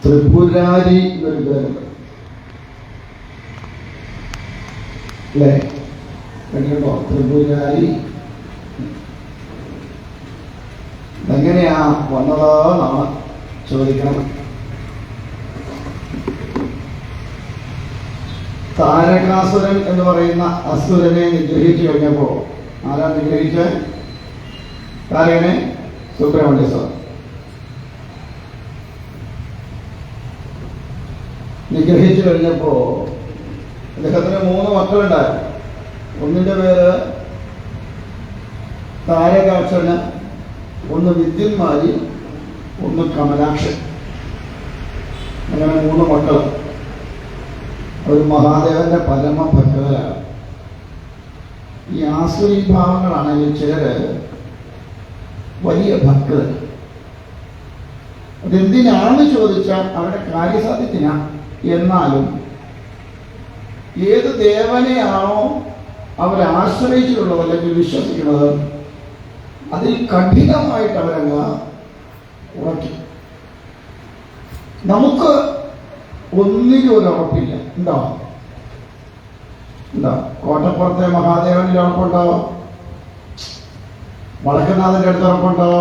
ത്രിപുരാരി എന്നൊരു പേരുണ്ട് അല്ലേ? കേട്ടോ? ത്രിപുരാരി എങ്ങനെയാ വന്നതെന്നാണ് ചോദിക്കണം. താരകാസുരൻ എന്ന് പറയുന്ന അസുരനെ നിഗ്രഹിച്ചു കഴിഞ്ഞപ്പോ ആരാ നിഗ്രഹിച്ച? താരകനെ സുബ്രഹ്മണ്യ സ്വാമി നിഗ്രഹിച്ചു കഴിഞ്ഞപ്പോ അദ്ദേഹത്തിന് 3 മക്കളുണ്ടായിരുന്നു. ഒന്നിന്റെ പേര് താരകാക്ഷന്, ഒന്ന് വിദ്യുന്മാരി, ഒന്ന് കമലാക്ഷൻ. അങ്ങനെ 3 മക്കൾ. ഒരു മഹാദേവന്റെ പരമഭക്തരാണ്. ഈ ആസുരി ഭാവങ്ങളാണെങ്കിൽ ചിലര് വലിയ ഭക്തർ. അതെന്തിനാണ് ചോദിച്ചാൽ അവരുടെ കാര്യസാധ്യത്തിനാ. എന്നാലും ഏത് ദേവനെയാണോ അവരാശ്രയിച്ചിട്ടുള്ളത് അല്ലെങ്കിൽ വിശ്വസിക്കുന്നത് അതിൽ കഠിനമായിട്ട് അവരങ്ങ് ഉറക്കി. നമുക്ക് ഒന്നിനും ഒരു ഉറപ്പില്ല. ഉണ്ടോ? കോട്ടപ്പുറത്തെ മഹാദേവനിൽ ഉറപ്പുണ്ടോ? വടക്കനാഥന്റെ അടുത്ത് ഉറപ്പുണ്ടോ?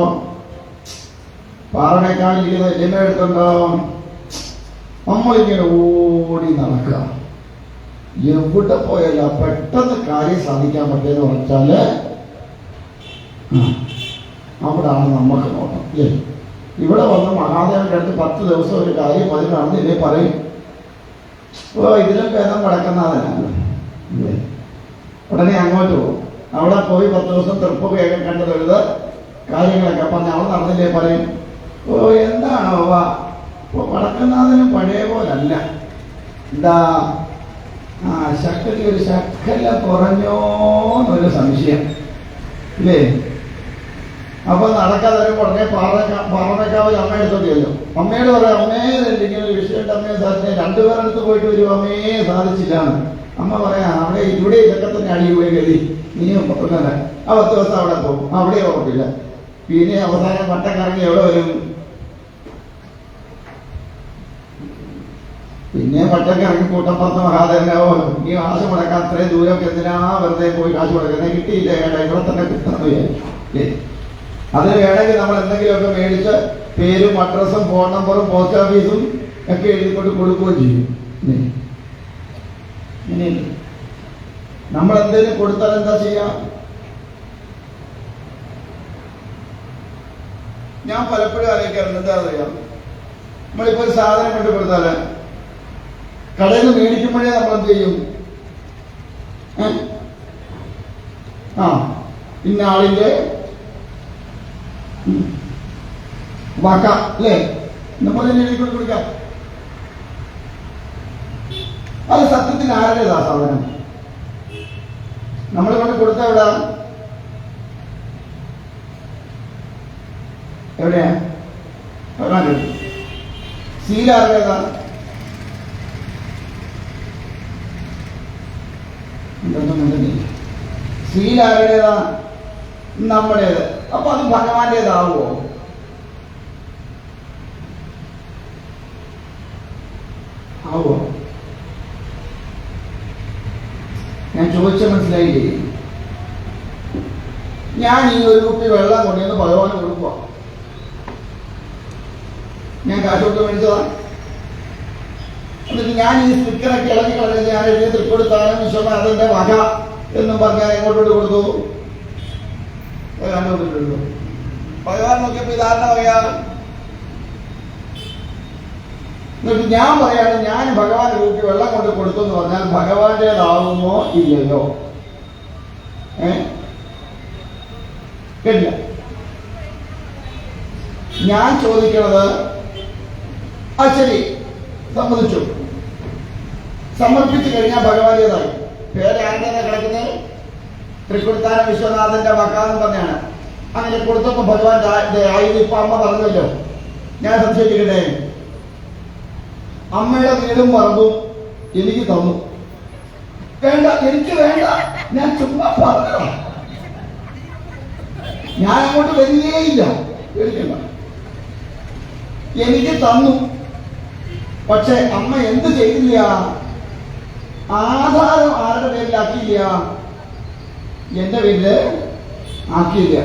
പാറമേക്കാവിലിരിക്കുന്ന എല്ലിന്റെ അടുത്തുണ്ടോ? നമ്മളിങ്ങനെ ഓടി നടക്കുക. എവിടെ പോയല്ല പെട്ടെന്ന് കാര്യം സാധിക്കാൻ പറ്റിയെന്ന് പറഞ്ഞാല് അവിടാണ് നമുക്ക് നോട്ടം. ഇവിടെ വന്ന് മഹാദേവന്റെ അടുത്ത് 10 ദിവസം ഒരു കാര്യം അതിനാണെന്ന് ഇല്ലേ പറയും. ഇതിലും ഭേദം വടക്കനാഥനാണ്. ഉടനെ അങ്ങോട്ട് പോകും. അവിടെ പോയി 10 ദിവസം തൃപ്പുകയൊക്കെ കണ്ടു തൊഴുത് കാര്യങ്ങളൊക്കെ പറഞ്ഞ് അവിടെ നടന്നില്ലേ പറയും. എന്താണോ വടക്കനാഥനും പഴയ പോലല്ല. എന്താ ശക്തി ഒരു ശക്കല കുറഞ്ഞോന്നൊരു സംശയം ഇല്ലേ? അപ്പൊ നടക്കാതെ ഉടനെ പാറമേക്കാവിൽ അമ്മ എടുത്തോണ്ടിയല്ലോ. അമ്മയോട് പറയാം, അമ്മയെ ഇങ്ങനെ ഒരു വിഷയമുണ്ട്, അമ്മയെ സാധിച്ചു. 2 പേരെടുത്ത് പോയിട്ട് ഒരു അമ്മയെ സാധിച്ചില്ലാണ്. അമ്മ പറയാം, അവിടെ ഇവിടെ ഇതൊക്കെ തന്നെ അടിയുപോയി കരുതി നീയും പൊക്കുന്നല്ല. ആ 10 ദിവസം അവിടെ പോകും. അവിടെ ഉറപ്പില്ല. പിന്നെ അവസാനം വട്ടക്കറങ്ങി എവിടെ വരും? പിന്നെ വട്ടക്കറങ്ങി കൂട്ടപ്പുറത്ത് മഹാദേവനാവോ നീ കാശ് മുടക്കാൻ അത്രയും ദൂരമൊക്കെ എന്തിനാ വെറുതെ പോയി കാശ് മുടക്കുന്നത്? കിട്ടിയില്ല ഏട്ടാ, ഇവിടെ തന്നെ കിട്ടണമെന്ന് വിചാരിച്ചു. അതിന് വേണമെങ്കിൽ നമ്മൾ എന്തെങ്കിലുമൊക്കെ മേടിച്ച് പേരും അഡ്രസ്സും ഫോൺ നമ്പറും പോസ്റ്റ് ഓഫീസും ഒക്കെ എഴുതിക്കൊണ്ട് കൊടുക്കുകയും ചെയ്യും. നമ്മൾ എന്തെങ്കിലും കൊടുത്താൽ എന്താ ചെയ്യാം? ഞാൻ പലപ്പോഴും ആലോചിക്കാറുണ്ട്, എന്താ അറിയാം, നമ്മളിപ്പോ ഒരു സാധനം കൊണ്ട് കൊടുത്താല് കടയിൽ നിന്ന് മേടിക്കുമ്പോഴേ നമ്മൾ എന്ത് ചെയ്യും? ഇന്ന ആളിന്റെ വക അല്ലേ നമ്മൾ തന്നെ എഴുതി കൊടുക്കാം. അത് സത്യത്തിൽ ആരുടേതാ സാധനം? നമ്മൾ കൊണ്ട് കൊടുത്ത എവിടെയാ? സീൽ ആരുടേതാ? സീൽ ആരുടേതാ? നമ്മുടേത്. അപ്പൊ അത് ഭഗവാന്റേതാവോ? ആവോ? ഞാൻ ചോദിച്ച മനസ്സിലായില്ലേ? ഞാൻ ഈ 1 കുപ്പി വെള്ളം കൊണ്ടുവന്ന് ഭഗവാന് കൊടുക്കുക. ഞാൻ കാശ് കൊടുത്ത് മേടിച്ചതാ. എന്നിട്ട് ഞാൻ ഈ സ്റ്റിക്കറൊക്കെ ഇളക്കി കളഞ്ഞ് ഞാൻ എഴുതി തൃക്കൊടുത്താണ് വിശ്വനാഥന്റെ വക എന്നും പറഞ്ഞാൽ എങ്ങോട്ടോട്ട് കൊടുത്തു? കണ്ടുകൊണ്ടിട്ടുള്ളൂ. ഭഗവാൻ നോക്കിയപ്പോ ഇതാരുടെ വകയാ? എന്നിട്ട് ഞാൻ പറയാണ്, ഞാൻ ഭഗവാൻ കുപ്പി വെള്ളം കൊണ്ട് കൊടുത്തു എന്ന് പറഞ്ഞാൽ ഭഗവാന്റേതാവുമോ ഇല്ലല്ലോ? ഇല്ല. ഞാൻ ചോദിക്കുന്നത്, ശരി സമ്മതിച്ചു, സമർപ്പിച്ചു കഴിഞ്ഞാൽ ഭഗവാന്റേതായി. പേര് ആരുടെ കിടക്കുന്നത്? തൃക്കൊടുത്താന വിശ്വനാഥന്റെ വകാന്ന് പറഞ്ഞാണ്. അങ്ങനെ കൊടുത്തപ്പോ ഭഗവാന്റെ ആയത് ഇപ്പൊ അമ്മ പറഞ്ഞല്ലോ. ഞാൻ സംശയിക്കട്ടെ, അമ്മയുടെ വീടും പറമ്പും എനിക്ക് തന്നു. വേണ്ട, എനിക്ക് വേണ്ട, ഞാൻ ചുമ്മാ പറഞ്ഞോ. ഞാൻ അങ്ങോട്ട് വരികയില്ല, പേടിക്കണ്ട. എനിക്ക് തന്നു. പക്ഷെ അമ്മ എന്ത് ചെയ്തില്ല? ആധാരം ആരുടെ പേരിലാക്കിയില്ല? എന്റെ പേരില് ആക്കിയില്ല.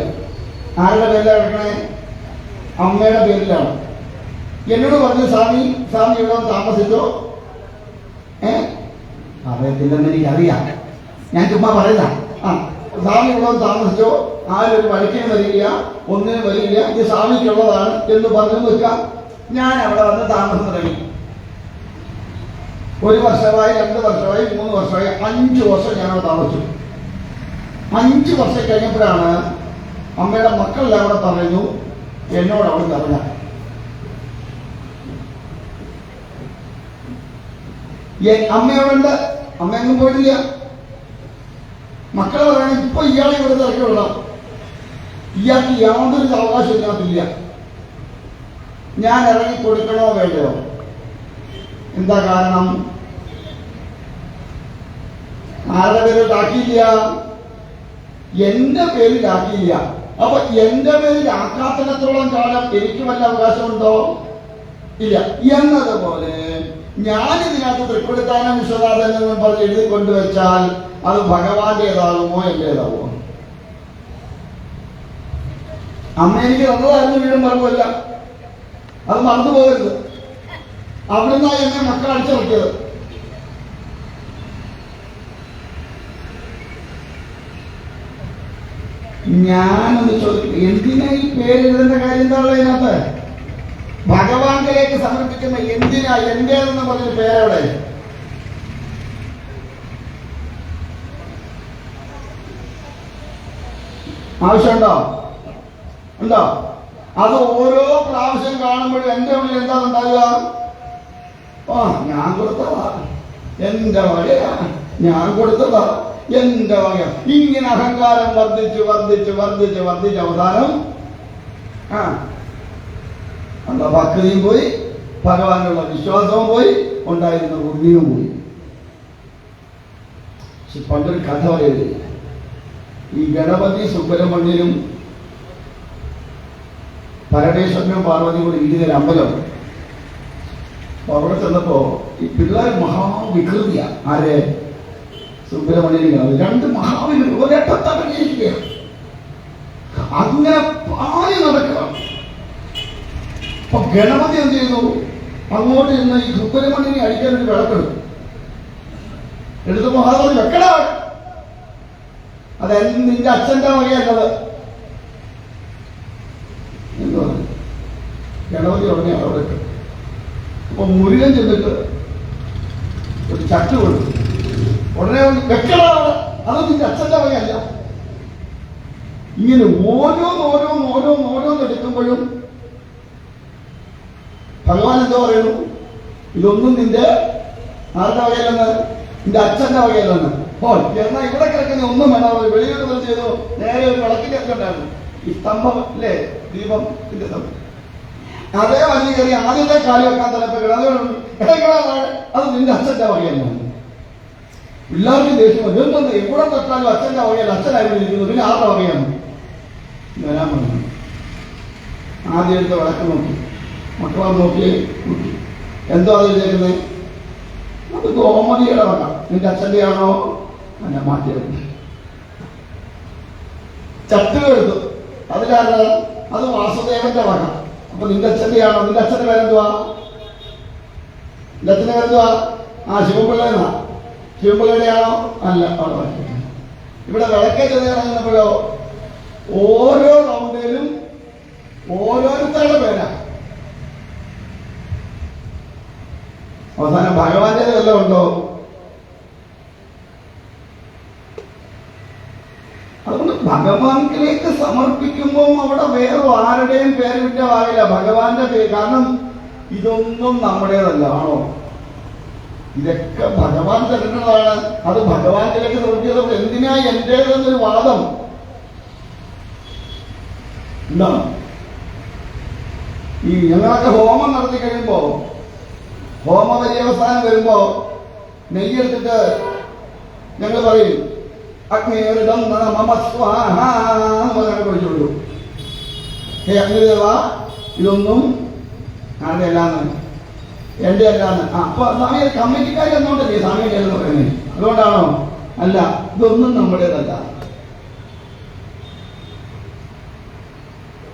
ആരുടെ പേരിലാണ് കിടക്കണേ? അമ്മയുടെ പേരിലാണ്. എന്നോട് പറഞ്ഞു, സ്വാമി ഇവിടെ താമസിച്ചോ? അറിയത്തില്ലെന്ന് എനിക്കറിയാം, ഞാൻ ചുമ്മാ പറയുന്ന. സ്വാമി ഇവിടെ താമസിച്ചോ, ആരും ഒരു വഴിക്കിന് വരില്ല, ഒന്നിനും വരില്ല, ഇത് സ്വാമിക്കുള്ളതാണ് എന്ന് പറഞ്ഞു നിൽക്കാം. ഞാൻ അവിടെ വന്ന് താമസം തുടങ്ങി. 1 വർഷമായി, 2 വർഷമായി, 3 വർഷമായി, 5 വർഷം ഞാനവിടെ താമസിച്ചു. 5 വർഷം കഴിഞ്ഞപ്പോഴാണ് അമ്മയുടെ മക്കളെല്ലാം അവിടെ പറഞ്ഞു എന്നോട് അവിടെ പറഞ്ഞ, അമ്മയോടുണ്ട്, അമ്മയൊന്നും പോയിട്ടില്ല. മക്കളെ പറയണ ഇപ്പൊ ഇയാളെ ഇവിടെ തിരക്കുള്ള, ഇയാൾക്ക് യാതൊരു അവകാശം ഇതിനകത്തില്ല. ഞാൻ ഇറങ്ങി കൊടുക്കണോ വേണ്ടയോ? എന്താ കാരണം? ആരുടെ പേരിലാക്കിയില്ല? എന്റെ പേരിലാക്കിയില്ല. അപ്പൊ എന്റെ പേരിലാക്കാത്തിടത്തോളം കാലം എനിക്ക് വല്ല അവകാശമുണ്ടോ? ഇല്ല. എന്നതുപോലെ ഞാനിതിനകത്ത് തൃക്കൊടിത്താനം വിശ്വനാഥൻ എന്ന് പറഞ്ഞ് എഴുതി കൊണ്ടുവച്ചാൽ അത് ഭഗവാന്റേതാകുമോ എന്റേതാകുമോ? അമ്മ എനിക്ക് തന്നതായിരുന്നു വീടും മറന്നുമല്ല, അത് മറന്നു പോകരുത്. അവിടുന്ന് എന്നെ മക്കൾ അടിച്ചിറക്കിയത്. ഞാനൊന്ന് ചോദിക്കും, എന്തിനാ ഈ പേരെഴുതേണ്ട കാര്യം എന്താ ഉള്ളത് ഇതിനകത്ത്? ഭഗവാന്റെലേക്ക് സമർപ്പിക്കുന്ന എന്തിനാ എന്റേതെന്ന് പറഞ്ഞൊരു പേരവിടെ? ആവശ്യമുണ്ടോ? ഉണ്ടോ? അത് ഓരോ പ്രാവശ്യം കാണുമ്പോഴും എന്റെ ഉള്ളിൽ എന്താണ് ഉണ്ടാകുക? ഞാൻ കൊടുത്തതാ, എന്റെ വകയാ, ഞാൻ കൊടുത്തതാ, എന്റെ വക. ഇങ്ങനെ അഹങ്കാരം വർദ്ധിച്ച് വർദ്ധിച്ച് വർദ്ധിച്ച് വർദ്ധിച്ച് അവസാനം എന്താ ഭക്തിയും പോയി, ഭഗവാനുള്ള വിശ്വാസവും പോയി, ഉണ്ടായിരുന്ന ബുദ്ധിയും പോയി. പണ്ടൊരു കഥ പറയുന്നത്, ഈ ഗണപതി സുബ്രഹ്മണ്യനും പരമേശ്വരനും പാർവതിയും കൂടി ഇരിക്കുന്ന അമ്പലം. അപ്പൊ അവിടെ ചെന്നപ്പോ ഈ പിള്ളേർ മഹാവികൃതിയാ. ആരെ? സുബ്രഹ്മണ്യനും. 2 മഹാവികൃതി ഒരേട്ടത്തഭിനയിക്കുക, അങ്ങനെ പാടി നടക്കുക. അപ്പൊ ഗണപതി എന്ത് ചെയ്തു? അങ്ങോട്ട് ചെന്ന് ഈ സുബ്രഹ്മണ്യനെ അടിക്കാൻ ഒരു വിളക്കെടുത്തു. എടുത്ത് മഹാദേവൻ വെക്കടാ, അത് നിന്റെ അച്ഛന്റെ വകയല്ലത് എന്ന് പറഞ്ഞു. ഗണപതി ഉടനെ അവിടെ ഇട്ടു. അപ്പൊ മുരുകൻ ചെന്നിട്ട് ഒരു ചട്ട് കൊടുത്തു. ഉടനെ വെക്കടാ, അത് നിന്റെ അച്ഛന്റെ വകയല്ല. ഇങ്ങനെ ഓരോന്ന് എടുക്കുമ്പോഴും ഭഗവാൻ എന്താ പറയുന്നു? ഇതൊന്നും നിന്റെ ആരുടെ വകയല്ലെന്ന്? നിന്റെ അച്ഛന്റെ വകയല്ലെന്ന്. എന്നാൽ ഇവിടെ കിടക്കുന്ന ഒന്നും വേണം. വെളിയോട്ട് എന്ത് ചെയ്തു? നേരെ ഒരു വിളക്കിന്റെ ഉണ്ടായിരുന്നു, ഈ സ്തംഭം അല്ലേ, ദീപം, അതേ വഴി കയറി ആദ്യത്തെ കാലി വെക്കാൻ തലപ്പോ അത് നിന്റെ അച്ഛന്റെ വകയല്ല. എല്ലാവർക്കും ദേഷ്യം എന്തോന്ന് എവിടെ തൊട്ടാലും അച്ഛന്റെ വകയല്ല, അച്ഛനായിരുന്നു ഇരിക്കുന്നു, പിന്നെ ആരുടെ വകയാണ് വരാൻ പറഞ്ഞു. ആദ്യം എടുത്ത് വിളക്ക് നോക്കി, മക്കളെ നോക്കി, എന്തോ അത് എഴുതിയിരിക്കുന്നത്? അത് ഗോമതിയുടെ വക. നിന്റെ അച്ഛൻ്റെ ആണോ? എന്നെ മാറ്റിയെടുത്തു. ചട്ടുകൾ എടുത്തു, അതിലാണ് അത് വാസുദേവന്റെ വക. അപ്പൊ നിന്റെ അച്ഛൻ്റെ ആണോ? നിന്റെ അച്ഛന്റെ പേരെന്തുവാ? നിന്റെ അച്ഛന്റെ പേരെന്തുവാ? ശിവപിള്ളേന്നാ. ശിവപിള്ളയുടെ ആണോ? അല്ല. അവിടെ മാറ്റി. ഇവിടെ വിളക്കേ ചെന്നപ്പോഴോ ഓരോ റൗണ്ടിലും ഓരോരുത്തരുടെ പേരാ. അവസാനം ഭഗവാന്റെ വല്ലതും ഉണ്ടോ? അതുകൊണ്ട് ഭഗവാനിലേക്ക് സമർപ്പിക്കുമ്പോൾ അവിടെ വേറെ ആരുടെയും പേര് വിട്ടാവില്ല, ഭഗവാന്റെ പേര്. കാരണം ഇതൊന്നും നമ്മുടേതല്ല. ആണോ? ഇതൊക്കെ ഭഗവാൻ തരുന്നതാണ്. അത് ഭഗവാനിലേക്ക് നോക്കിയത് എന്തിനാ എന്റേതെന്നൊരു വാദം എന്താ? ഈ ഞങ്ങളൊക്കെ ഹോമം നടത്തി കഴിയുമ്പോ, ഹോമപര്യവസാനം വരുമ്പോ നെയ്യെടുത്തിട്ട് ഞങ്ങൾ പറയും അഗ്നിയൃതം മമ സ്വാഹ പഠിച്ചുള്ളൂ. അഗ്നിദേവ, ഇതൊന്നും ആരുടെ എല്ലാന്ന് എൻ്റെ അല്ലാന്ന്. അപ്പൊ സ്വാമി കമ്മിറ്റിക്കാർ എന്നോണ്ടല്ലേ സ്വാമി എന്ന് പറയുന്നത്? അതുകൊണ്ടാണോ? അല്ല, ഇതൊന്നും നമ്മുടേതല്ല.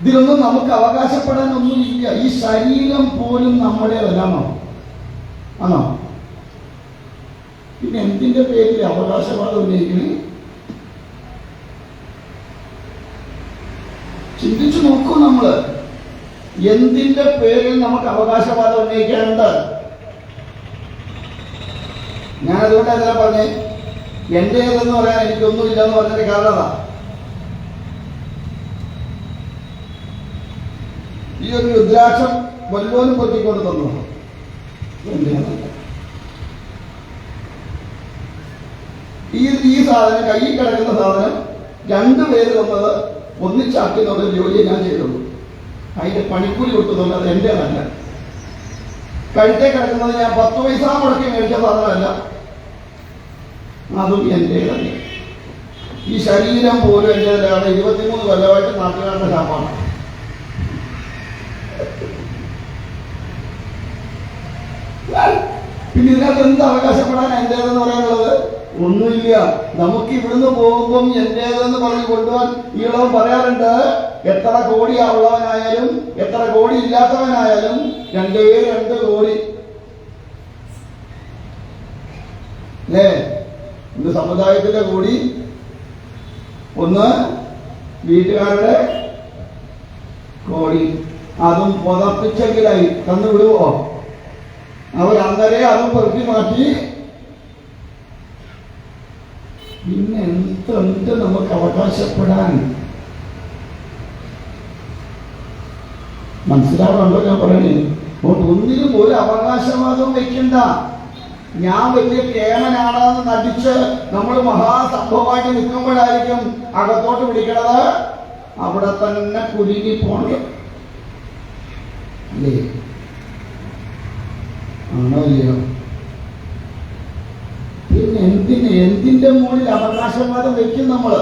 ഇതിലൊന്നും നമുക്ക് അവകാശപ്പെടാൻ ഒന്നുമില്ല. ഈ ശരീരം പോലും നമ്മുടേതല്ലാണോ? ആണോ? പിന്നെ എന്തിന്റെ പേരിൽ അവകാശവാദം ഉന്നയിക്കണേ? ചിന്തിച്ചു നോക്കൂ. നമ്മള് എന്തിന്റെ പേരിൽ നമുക്ക് അവകാശവാദം ഉന്നയിക്കാനുണ്ട്? ഞാനതുകൊണ്ട് എന്താ പറഞ്ഞേ, എന്റേതെന്ന് പറയാൻ എനിക്കൊന്നുമില്ല എന്ന് പറഞ്ഞതിന്റെ കാരണം ഈ ഒരു രുദ്രാക്ഷം വല്ലോനും പൊറ്റിക്കൊണ്ട് തന്നു. ഈ സാധനം, കയ്യിൽ കിടക്കുന്ന സാധനം രണ്ടുപേര് തന്നത് ഒന്നിച്ചാക്കി എന്നുള്ള ജോലിയെ ഞാൻ ചെയ്തുള്ളൂ. അതിന്റെ പണിക്കൂലി കൊടുത്തതുകൊണ്ട് അത് എന്റേതല്ല. കഴുത്തേ കിടക്കുന്നത് ഞാൻ 10 പൈസ മുടക്കി മേടിച്ച സാധനമല്ല, അതും എന്റേതല്ല. ഈ ശരീരം പോലും എന്റേതല്ല. 23 കൊല്ലമായിട്ട് നാട്ടുകാരുടെ ശാപ്പാണ്. പിന്നെ ഇതിനകത്ത് എന്ത് അവകാശപ്പെടാൻ എന്റേതെന്ന് പറയാനുള്ളത്? ഒന്നുമില്ല. നമുക്ക് ഇവിടുന്ന് പോകുമ്പം എന്റേതെന്ന് പറഞ്ഞ് കൊണ്ടുപോകാൻ ഈളവൻ പറയാറുണ്ട്. എത്ര കോടി ഉള്ളവനായാലും എത്ര കോടി ഇല്ലാത്തവനായാലും 2 കോടി അല്ലേ? ഇന്ന് സമുദായത്തിന്റെ കൂടി, ഒന്ന് വീട്ടുകാരുടെ കോടി. അതും പുതപ്പിച്ചെങ്കിലായി തന്നു വിടുവോ? അവർ അന്നേരെ അതും പെറുക്കി മാറ്റി. പിന്നെ എന്തുണ്ട് നമുക്ക് അവകാശപ്പെടാൻ? മനസ്സിലാവുന്നുണ്ടോ ഞാൻ പറയണേ? ഒന്നിനും ഒരു അവകാശവാദവും വെക്കണ്ട. ഞാൻ വലിയ കേമനാണെന്ന് നടിച്ച് നമ്മൾ മഹാസംഭവമായിട്ട് നിൽക്കുമ്പോഴായിരിക്കും അകത്തോട്ട് പിടിക്കണത്. അവിടെ തന്നെ കുരുങ്ങി പോണത് അല്ലേ? ആണോ ഇല്ലയോ? പിന്നെ എന്തിന്റെ മുകളിൽ അവകാശവാദം വെക്കും നമ്മള്?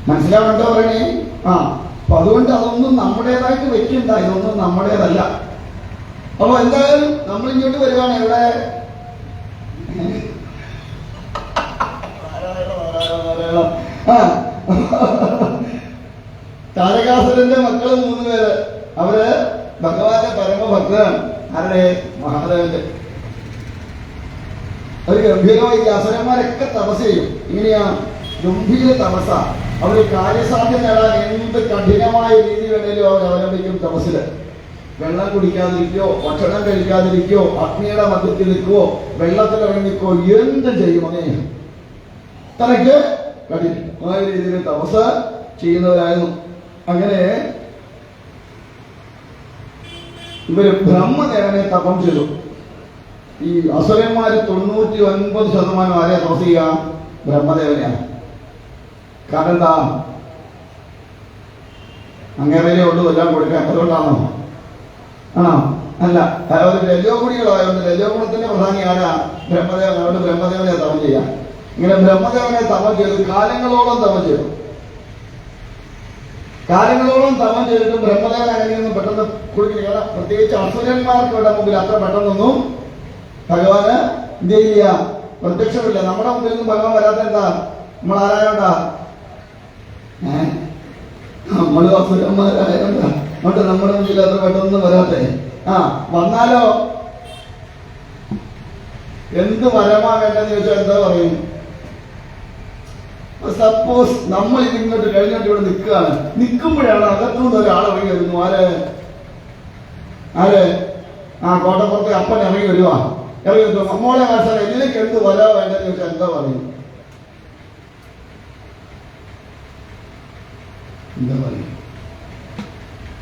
മനസ്സിലാവണ്ടോ പറയണേ? അപ്പൊ അതുകൊണ്ട് അതൊന്നും നമ്മുടേതായിട്ട് വെക്കണ്ട. ഇതൊന്നും നമ്മുടേതല്ല. അപ്പൊ എന്തായാലും നമ്മൾ ഇങ്ങോട്ട് വരുവാണ്. എവിടെ താരകാസുരന്റെ മക്കള് 3 പേര്. അവര് ഭഗവാന്റെ പരമഭക്തരാണ്. ആരുടെ? മഹാദേവന്റെ. അവർ ഗംഭീരമായി അസുരന്മാരൊക്കെ തപസ് ചെയ്യും. ഇങ്ങനെയാ ഗംഭീര തപസ. അവർ കാര്യസാധ്യം നേടാൻ എന്ത് കഠിനമായ രീതി വേണേലും അവർ അവലംബിക്കും തപസ്സില്. വെള്ളം കുടിക്കാതിരിക്കോ, ഭക്ഷണം കഴിക്കാതിരിക്കോ, അഗ്നിയുടെ മധ്യത്തിൽ നിൽക്കുവോ, വെള്ളത്തിൽ ഇറങ്ങി നിൽക്കോ, എന്ത് ചെയ്യും? അങ്ങനെ തനക്ക് കഠിനമായ രീതിയിൽ തപസ് ചെയ്യുന്നവരായിരുന്നു. അങ്ങനെ ഇവര് ബ്രഹ്മദേവനെ തപം ചെയ്തു. ഈ അസുരന്മാര് 99% ആരെ തപസ് ചെയ്യുക? ബ്രഹ്മദേവനെയാണ്. കാരണം എന്താ? അങ്ങേറേ ഉള്ളൂ എല്ലാം കൊടുക്കാൻ. അതുകൊണ്ടാണോ? ആണോ? അല്ല, ഒരു രജോഗുണികളായതുകൊണ്ട് രജോഗുണത്തിന്റെ പ്രധാനി ആരാ? ബ്രഹ്മദേവൻ. അതുകൊണ്ട് ബ്രഹ്മദേവനെ തപം ചെയ്യാം. ഇങ്ങനെ ബ്രഹ്മദേവനെ തപം ചെയ്തു. കാലങ്ങളോളം തപം ചെയ്തു. കാലങ്ങളോളം തപം ചെയ്തിട്ടും ബ്രഹ്മദേവൻ അങ്ങനെയൊന്നും പെട്ടെന്ന് കൊടുക്കില്ല. പ്രത്യേകിച്ച് അസുരന്മാർക്ക് ഇവിടെ മുമ്പിൽ അത്ര പെട്ടെന്നൊന്നും ഭഗവാന് എന്ത് ചെയ്യുക? പ്രത്യക്ഷമില്ല. നമ്മുടെ മുമ്പിൽ നിന്നും ഭഗവാൻ വരാത്ത എന്താ? നമ്മൾ ആരായോണ്ടാ? നമ്മൾ അസുരന്മാരായോണ്ടാ. അതുകൊണ്ട് നമ്മുടെ മുമ്പിൽ അത്ര പെട്ടെന്ന് വരാത്തെ. വന്നാലോ എന്ത് വരമാ വേണ്ടെന്ന് ചോദിച്ചാൽ എന്താ പറയും? സപ്പോസ് നമ്മൾ ഇങ്ങോട്ട് കഴിഞ്ഞോട്ട് ഇവിടെ നിൽക്കുകയാണ്. നിൽക്കുമ്പോഴാണ് അകത്തുനിന്ന് ഒരാൾ ഇറങ്ങി വരുന്നു. ആര്? കോട്ടപ്പുറത്തെ അപ്പൻ ഇറങ്ങി വരുവാ. ഇറങ്ങി വരുന്നു. മോളെ മനസ്സിലായി ഇതിലേക്ക് എന്ത് വരാ വേണ്ടെന്ന് ചോദിച്ചാൽ എന്താ പറയും?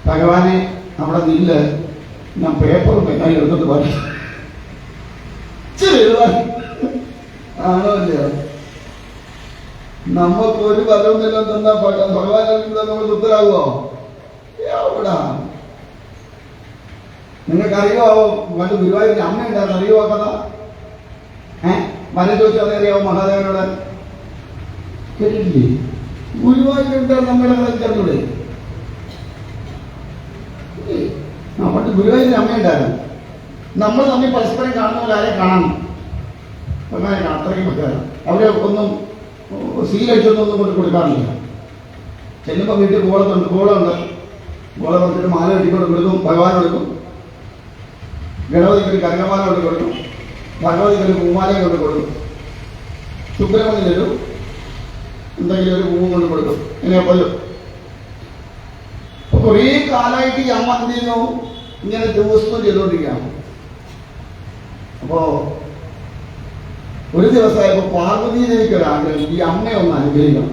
ഭഗവാനെ നമ്മുടെ നില്ല്, ഞാൻ പേപ്പറും പെന്നായി എടുത്തിട്ട് പറയും. ആണോ ഇല്ലയോ? നമുക്കൊരു പലവുമില്ല തന്നാ ഭഗവാൻ നമ്മൾ തൃപ്തരാകുമോ? എവിടാ? നിങ്ങൾക്ക് അറിയാവോ പണ്ട് ഗുരുവായൂരിന്റെ അമ്മ ഉണ്ടായിരുന്നു? അറിയുമോ കഥ? മരം ചോദിച്ചാൽ അറിയാവോ മഹാദേവനോട്? കേട്ടിട്ടില്ലേ? ഗുരുവായൂരുണ്ട് നമ്മുടെ കളിച്ചൂടെ? ഗുരുവായൂരിൽ അമ്മയുണ്ടായിരുന്നു. നമ്മൾ തമ്മിൽ പരസ്പരം കാണുന്ന പോലെ ആരെ കാണണം, അങ്ങനെ അത്രയും വെക്കാറ്. അവരെ ഒന്നും സീലടിച്ചൊന്നും കൊണ്ട് കൊടുക്കാറില്ല. ചെല്ലുമ്പോൾ വീട്ടിൽ ഗോളമുണ്ട്, ഗോളം വെച്ചിട്ട് മാല കെട്ടിക്കൊണ്ട് കൊടുക്കും, ഭഗവാൻ കൊടുക്കും, ഗണപതിക്ക് ഒരു കനകമാല കൊണ്ട് കൊടുക്കും, ഭഗവതിക്ക് ഒരു പൂമാലയും കൊണ്ട് കൊടുക്കും, സുബ്രഹ്മണ്യനൊരു എന്തെങ്കിലും ഒരു പൂവും കൊണ്ട് കൊടുക്കും. ഇങ്ങനെ പോലും അപ്പൊ കുറേ കാലമായിട്ട് ഈ അമ്മ എന്ത് ചെയ്യുന്നു, ഇങ്ങനെ ദിവസവും ചെയ്തുകൊണ്ടിരിക്കുകയാണ്. അപ്പോ ഒരു ദിവസമായപ്പോ പാർവതിയിലേക്ക് ഒരാഗ്രഹം, ഈ അമ്മയെ ഒന്ന് അനുഗ്രഹിക്കണം.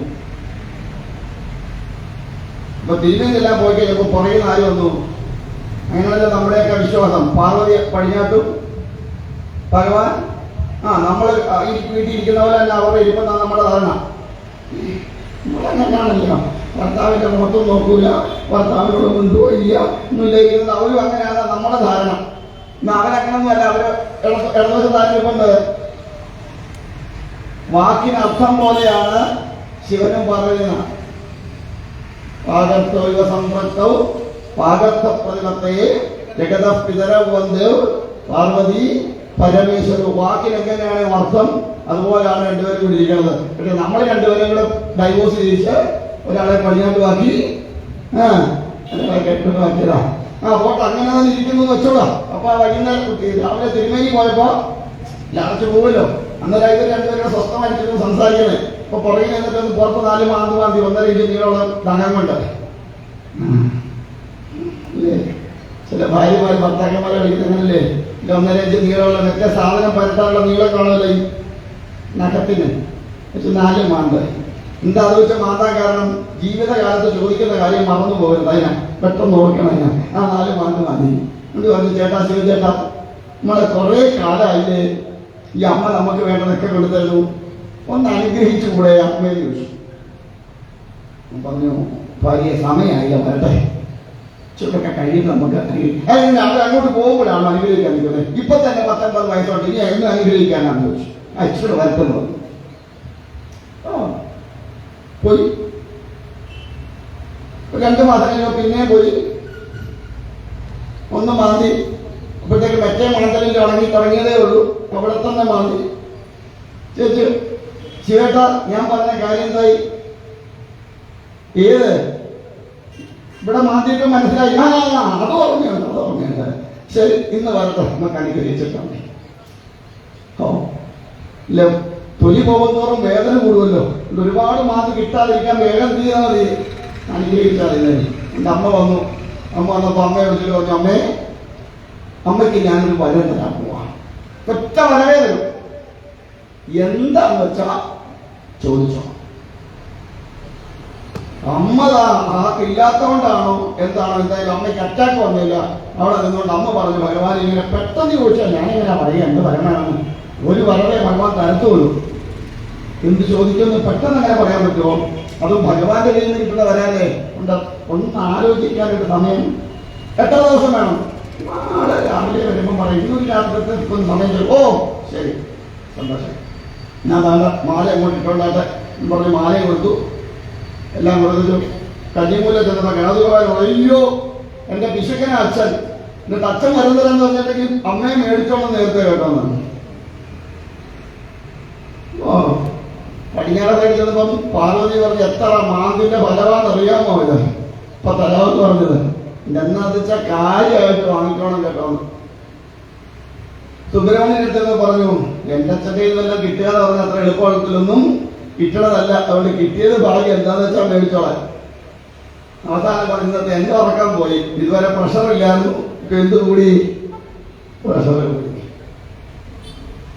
അപ്പൊ തിരുനെല്ലാം പോയി കഴിഞ്ഞപ്പോ പുറകിൽ ആര് വന്നു, അങ്ങനെയല്ല നമ്മുടെയൊക്കെ വിശ്വാസം. പാർവതി പടിഞ്ഞാട്ടും ഭഗവാൻ നമ്മൾ ഈ വീട്ടിൽ ഇരിക്കുന്ന പോലെ തന്നെ അവരുടെ ഇരിപ്പം നമ്മുടെ ധാരണ. നമ്മളങ്ങനെയാണല്ലോ, ഭർത്താവിന്റെ മുഖത്തും നോക്കൂല, ഭർത്താവിനോട് മുൻപോ ഇല്ല ഒന്നുമില്ല ഇരിക്കുന്നത്. അവരും അങ്ങനെയാണ് നമ്മുടെ ധാരണ. അവരങ്ങനൊന്നുമല്ല, അവര് ഇടതുവശം താല്പര്യമുണ്ട്. വാക്കിനർത്ഥം പോലെയാണ് ശിവനും പറയുന്നത്. പാകർത്തവ സംപ്രക്തൗ പാകർത്ഥ പ്രതിമത്തെ ജഗത പിതര വന്ദേവ് പാർവതി പരമേശ്വര. വാക്കിനെങ്ങനെയാണ് അർത്ഥം, അതുപോലെയാണ് രണ്ടുപേരും കൂടി ഇരിക്കുന്നത്. പക്ഷെ നമ്മൾ രണ്ടുപേരും കൂടെ ഡൈവോഴ്സ് ചെയ്യിച്ച് ഒരാളെ പടിഞ്ഞാട്ടുമാക്കി കെട്ടിട്ടുമാക്കിയതാ. പോട്ടെ, അങ്ങനെ തന്നെ ഇരിക്കുന്നു വെച്ചോളാം. അപ്പൊ വൈകുന്നേരം രാവിലെ തിരുമേനി പോയപ്പോ ലാസ്റ്റ് പോകുമല്ലോ, അന്നേരം ഇവർ രണ്ടുപേരും സ്വസ്ഥമായിട്ട് സംസാരിക്കണേ. ഇപ്പൊ പുറകിൽ നിന്നിട്ട് പുറത്ത് 4 മാന്തി 1.5 ഇഞ്ച് നീളമുള്ള ധനം കൊണ്ട് ചില ഭാര്യമാര് ഭർത്താക്കന്മാരെ വിളിക്കുന്നല്ലേ, 1.5 ഇഞ്ച് നീളമുള്ള മറ്റേ സാധനം പരത്താനുള്ള നീളം കാണുമല്ലോ ഈ നഖത്തിന് വെച്ച് 4 മാന്ത്. എന്താ അത് വെച്ച മാന്താൻ കാരണം, ജീവിതകാലത്ത് ചോദിക്കുന്ന കാര്യം മറന്നു പോകരുത്, അതിനാ പെട്ടെന്ന് ഓർക്കണം. ഞാൻ 4 മാന്ത് മതി. എന്ത് പറഞ്ഞു, ചേട്ടാ ശിവചേട്ടാ, നമ്മളെ കുറെ കാലമായില്ലേ ഈ അമ്മ നമുക്ക് വേണ്ടതൊക്കെ കൊണ്ടുതരുന്നു, ഒന്ന് അനുഗ്രഹിച്ചുകൂടെ അമ്മയെ ചോദിച്ചു. പറഞ്ഞു, ഭാര്യ സമയമായില്ല, വരട്ടെ, ചുരുക്കെ കഴിയുമ്പോൾ നമുക്ക് അവർ അങ്ങോട്ട് പോകുമ്പോഴാണ് അനുഗ്രഹിക്കാൻ നിൽക്കുന്നത്. ഇപ്പൊ തന്നെ 19 വയസ്സോട്ട് ഇനി എന്ന് അനുഗ്രഹിക്കാനാണ് ചോദിച്ചു. ഇച്ചിരി വരട്ടെന്ന് പോയി. 2 മാസം കഴിഞ്ഞപ്പോൾ പിന്നെ പോയി, ഒന്ന് മാന്തി. അപ്പോഴത്തേക്ക് മറ്റേ മണത്തലിൽ തുടങ്ങിയതേ ഉള്ളൂ, അവിടെ തന്നെ മാന്തി. ചേച്ചി ശിവേട്ടാ, ഞാൻ പറഞ്ഞ കാര്യം എന്തായി? ഏത് ഇവിടെ മാന്തിയിട്ട് മനസ്സിലായി? അത് ഓർമ്മയുണ്ട്. ശരി, ഇന്ന് വരട്ടെ, നമുക്ക് അനുഗ്രഹിച്ചിട്ടുണ്ട്. ഇല്ല, തൊലി പോകുന്നതോറും വേദന കൂടുമല്ലോ. ഒരുപാട് മാന്തി കിട്ടാതിരിക്കാൻ വേഗം ചെയ്താൽ മതി, അനുഗ്രഹിച്ചാൽ. എൻ്റെ അമ്മ വന്നപ്പോൾ അമ്മയെ വിളിച്ചിട്ട് പറഞ്ഞു, അമ്മയ്ക്ക് ഞാനൊരു വരം തരാൻ പോവാ. ഒറ്റ വരവേ തരും, എന്താന്ന് വെച്ചാ ചോദിച്ചോ. അമ്മ ഇല്ലാത്തതുകൊണ്ടാണോ എന്താണോ, എന്തായാലും അമ്മയ്ക്ക് അറ്റാക്ക് വന്നില്ല. അവിടെ നിന്നുകൊണ്ട് അമ്മ പറഞ്ഞു, ഭഗവാൻ ഇങ്ങനെ പെട്ടെന്ന് ചോദിച്ചാൽ ഞാനിങ്ങനെ പറയുക, എന്ത് വരണമെന്ന്. ഒരു വരവേ ഭഗവാൻ തരത്തുള്ളൂ. എന്ത് ചോദിക്കുന്നു പെട്ടെന്ന് അങ്ങനെ പറയാൻ പറ്റുമോ? അതും ഭഗവാന്റെ കയ്യിൽ നിന്ന് കിട്ടുന്ന വരാനേ ഉണ്ട്. ഒന്ന് ആലോചിക്കാനൊരു സമയം എത്ര ദിവസം വേണം? നാളെ രാവിലെ വരുമ്പോൾ പറയും, ഇന്നൊരു രാത്രിത്തെ സമയം തരും. ശരി, സന്തോഷം. ഞാൻ മാല അങ്ങോട്ട് ഇട്ടുകൊണ്ടാട്ടെ പറഞ്ഞ് മാലയും കൊടുത്തു, എല്ലാം കൊടുത്തു. കഞ്ഞിമൂല ചെന്നപ്പോൾ ഗണതുകാരോ, അയ്യോ എൻ്റെ പിശുക്കന അച്ഛൻ, എന്നിട്ട് അച്ഛൻ വരുന്നതെന്ന് പറഞ്ഞിട്ടുണ്ടെങ്കിൽ അമ്മയെ മേടിച്ചോളം നേരത്തെ കേട്ടോന്നാണ്. പടിഞ്ഞാറ സൈഡ് ചെന്നപ്പം പാർവതി പറഞ്ഞ്, എത്ര മാന്തിന്റെ ഫലമാണെന്നറിയാമോ ഇത്? ഇപ്പൊ തലവെന്ന് പറഞ്ഞത് എന്നാ വെച്ചാൽ കാര്യമായിട്ട് വാങ്ങിക്കോണം കേട്ടോന്ന്. സുബ്രഹ്മണ്യൻ പറഞ്ഞു, എന്റെ അച്ഛൻ്റെ ഇതെല്ലാം കിട്ടുകയെന്ന് പറഞ്ഞാൽ അത്ര എളുപ്പത്തിലൊന്നും കിട്ടണതല്ല, അതുകൊണ്ട് കിട്ടിയത് ഭാഗ്യം, എന്താന്ന് വെച്ചാൽ മേടിച്ചോളാൻ. അവസാനം പറയുന്നത് എന്റെ ഉറക്കാൻ പോയി, ഇതുവരെ പ്രഷറില്ലായിരുന്നു, ഇപ്പൊ എന്തുകൂടി പ്രഷർ കൂടി.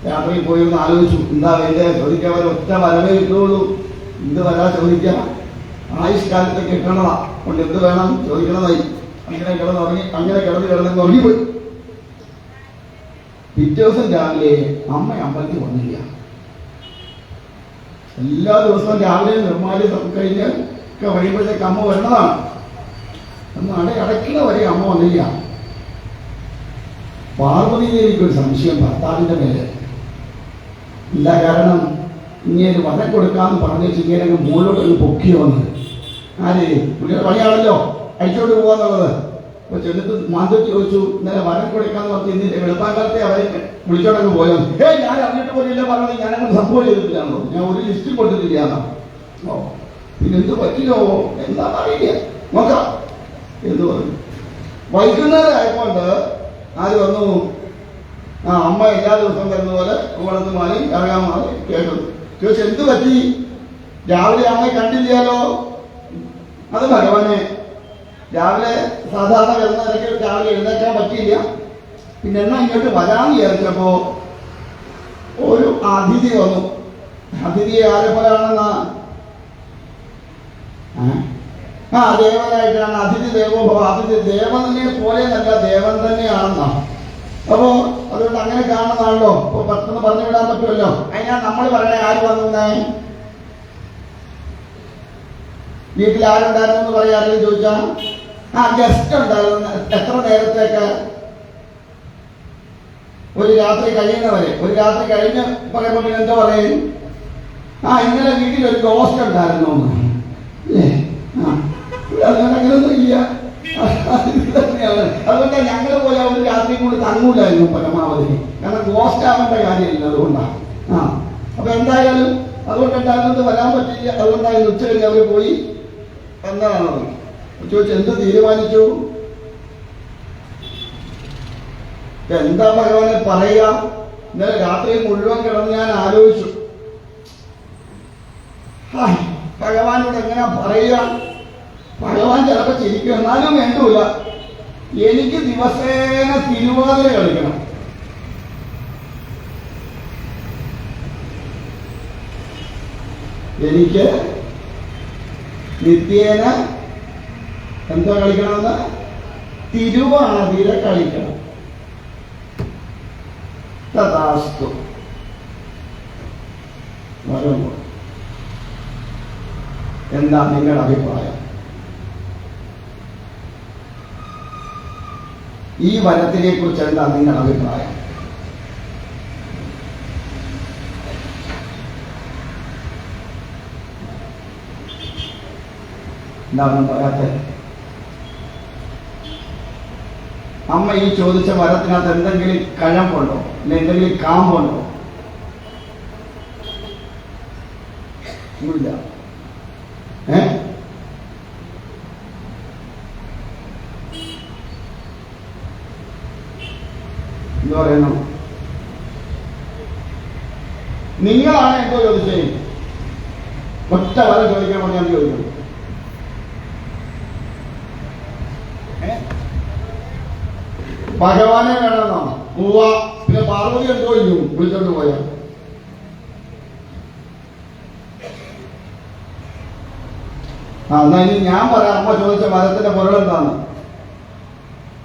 രാത്രി പോയി ഒന്ന് ആലോചിച്ചു, എന്താ വേണ്ടേ ചോദിക്കാൻ, വരെ ഒറ്റ വരവേ കിട്ടുള്ളൂ, എന്ത് വരാ ചോദിക്കാം, ആയുഷ്കാലത്ത് കിട്ടണതാ, കൊണ്ട് എന്ത് വേണം ചോദിക്കണതായി. അങ്ങനെ കിടന്ന് ഉറങ്ങിപ്പോയി. പിറ്റേ ദിവസം രാവിലെ അമ്മ അമ്പലത്തിൽ വന്നില്ല. എല്ലാ ദിവസവും രാവിലെ നിർമ്മാല്യം കഴിഞ്ഞ് ഒക്കെ വഴിയുമ്പോഴത്തേക്ക് അമ്മ വരണതാണ്. അടയ്ക്കുന്ന വരെ അമ്മ വന്നില്ല. പാർവതിയിൽ എനിക്കൊരു സംശയം ഭർത്താവിന്റെ മേലെ. എന്താ കാരണം? ഇങ്ങനെ വരം കൊടുക്കാന്ന് പറഞ്ഞു ഇങ്ങനെ മുകളിലോട്ട് പൊക്കി വന്നത്. ആര്? പുള്ളിയുടെ പണിയാണല്ലോ അടിച്ചോട്ട് പോവാന്നുള്ളത്. അപ്പൊ ചെന്നിട്ട് മാന്തോട്ടി ചോദിച്ചു, ഇന്നലെ വരം കൊടുക്കാന്ന് പറഞ്ഞ് ഇന്നിന്റെ വെളുപ്പാങ്കാലത്തെ അവരെ വിളിച്ചോടങ്ങ് പോയോ? ഞാൻ അറിഞ്ഞിട്ട് പോലില്ല പറഞ്ഞത്, ഞാനങ്ങനെ സംഭവം ചെയ്തിട്ടില്ലാന്നോ, ഞാൻ ഒരു ലിസ്റ്റും കൊടുത്തിട്ടില്ലാന്നോ. ഓ പിന്നെ എന്ത് പറ്റിയോ എന്താണെന്ന് അറിയില്ല, നോക്കാം എന്ന് പറഞ്ഞു. വൈകുന്നേരം ആയപ്പോണ്ട് ആര് വന്നു? അമ്മ എല്ലാ ദിവസവും വരുന്ന പോലെ വളർന്ന് മാറി കറങ്ങാൻ മാറി കേൾക്കുന്നു. ചോദിച്ചു എന്ത് പറ്റി? രാവിലെ അമ്മയെ കണ്ടില്ലാലോ. അത് ഭഗവാനെ, രാവിലെ സാധാരണ വരുന്ന ഇടയ്ക്ക് രാവിലെ എഴുന്നേക്കാൻ പറ്റിയില്ല. പിന്നെ എന്നാ ഇങ്ങോട്ട് വരാമെന്ന് വിചാരിച്ചപ്പോ ഒരു അതിഥി വന്നു. അതിഥിയെ ആരെപ്പോലാണെന്നാ? ദേവനായിട്ടാണ്. അതിഥി ദേവോഭവ. അതിഥി ദേവനെ പോലെ നല്ല ദേവൻ തന്നെയാണെന്നാ. അപ്പോ അതുകൊണ്ട് അങ്ങനെ കാണുന്നതാണല്ലോ. അപ്പൊ പെട്ടെന്ന് പറഞ്ഞു വിടാൻ പറ്റുമല്ലോ. അതിനാ നമ്മൾ പറയണേ ആര് വന്നേ? വീട്ടിൽ ആരുണ്ടായിരുന്നു എന്ന് പറയാറില്ല ചോദിച്ചാ ഗസ്റ്റ് ഉണ്ടായിരുന്നു. എത്ര നേരത്തേക്ക്? ഒരു രാത്രി കഴിയുന്നവരെ. ഒരു രാത്രി കഴിഞ്ഞ് പറയുമ്പോ പിന്നെ എന്താ പറയും? ഇന്നലെ വീട്ടിൽ ഒരു ഗോസ്റ്റ് ഉണ്ടായിരുന്നു. അങ്ങനെയൊന്നും ഇല്ല. അതുകൊണ്ട് ഞങ്ങൾ പോലെ ഒരു രാത്രി കൊണ്ട് തങ്ങൂലായിരുന്നു പരമാവധി. കാരണം ഗോസ്റ്റ് ആവേണ്ട കാര്യമില്ല. അതുകൊണ്ടാണ്. അപ്പൊ എന്തായാലും അതുകൊണ്ട് എന്തായാലും വരാൻ പറ്റില്ല. അതുകൊണ്ടായിരുന്നു ഉച്ച കഴിഞ്ഞ് അവർ പോയി എന്നാണ് ചോദിച്ചു. എന്ത് തീരുമാനിച്ചു? എന്താ ഭഗവാനെ പറയാ? ഇന്നലെ രാത്രി മുഴുവൻ കിടന്ന് ഞാൻ ആലോചിച്ചു. ഭഗവാനോട് എങ്ങനെ പറയുക? ഭഗവാൻ ചിലപ്പോൾ ചിരിക്കും, എന്നാലും വേണ്ടൂല. എനിക്ക് ദിവസേന തിരുവാതിര കളിക്കണം. എനിക്ക് നിത്യേന എന്താ കളിക്കണമെന്ന്? തിരുവാതിര കളിക്കണം. തഥാസ്തു. വരുമ്പോൾ എന്താ നിങ്ങളുടെ അഭിപ്രായം? ഈ വരത്തിനെ കുറിച്ച് എന്താ നിങ്ങളുടെ അഭിപ്രായം? എന്താണെന്ന് പറയാത്തെ? അമ്മ ഈ ചോദിച്ച വരത്തിനകത്ത് എന്തെങ്കിലും കഴമ്പുണ്ടോ? അല്ലെ എന്തെങ്കിലും കാമ്പുണ്ടോ? ഇല്ല. എന്താ പറയുന്നു? നിങ്ങളാണ് എന്തോ ചോദിച്ചേ? ഒറ്റ വരം ചോദിക്കാൻ പറഞ്ഞാൽ ചോദിക്കണം. ഭഗവാനെ വേണമെന്നോ? പൂവ. പിന്നെ പാർവതി എന്തോ ചെയ്യും? വിളിച്ചോണ്ട് പോയാ എന്നാ ഇനി ഞാൻ പറയാം. അമ്മ ചോദിച്ച മരത്തിന്റെ പൊരുളെന്താണ്?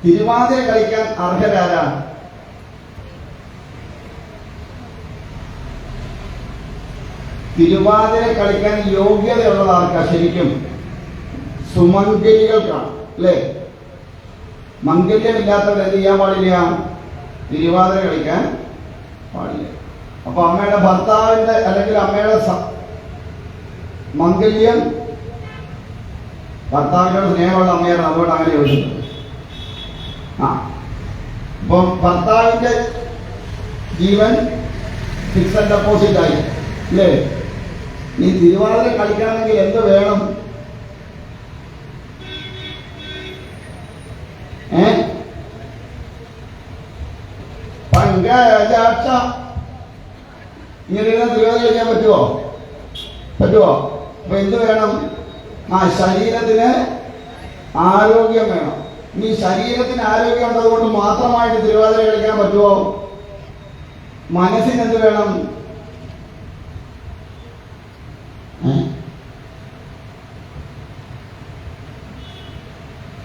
തിരുവാതിര കളിക്കാൻ അർഹരാരാണ്? തിരുവാതിര കളിക്കാൻ യോഗ്യതയുള്ളത് ആർക്കാ ശരിക്കും? സുമംഗലികൾക്കാണ് അല്ലേ? മംഗല്യമില്ലാത്തവർ എന്ത് ചെയ്യാൻ പാടില്ല? തിരുവാതിര കളിക്കാൻ പാടില്ല. അപ്പൊ അമ്മയുടെ ഭർത്താവിന്റെ അല്ലെങ്കിൽ അമ്മയുടെ മംഗല്യം ഭർത്താവിനോട് സ്നേഹമുള്ള അമ്മയാണ്. അതുകൊണ്ട് അങ്ങനെ ചോദിച്ചത്. ഇപ്പം ഭർത്താവിന്റെ ജീവൻ ഫിക്സഡ് ഡെപ്പോസിറ്റ് ആയി അല്ലേ? നീ തിരുവാതിര കളിക്കണമെങ്കിൽ എന്ത് വേണം? പങ്കജാക്ഷ. ഇങ്ങനെ തിരുവാതിര കളിക്കാൻ പറ്റുമോ? അപ്പൊ എന്ത് വേണം? ശരീരത്തിന് ആരോഗ്യം വേണം. ഈ ശരീരത്തിന് ആരോഗ്യം ഉള്ളതുകൊണ്ട് മാത്രമായിട്ട് തിരുവാതിര കളിക്കാൻ പറ്റുമോ? മനസ്സിന് എന്ത് വേണം?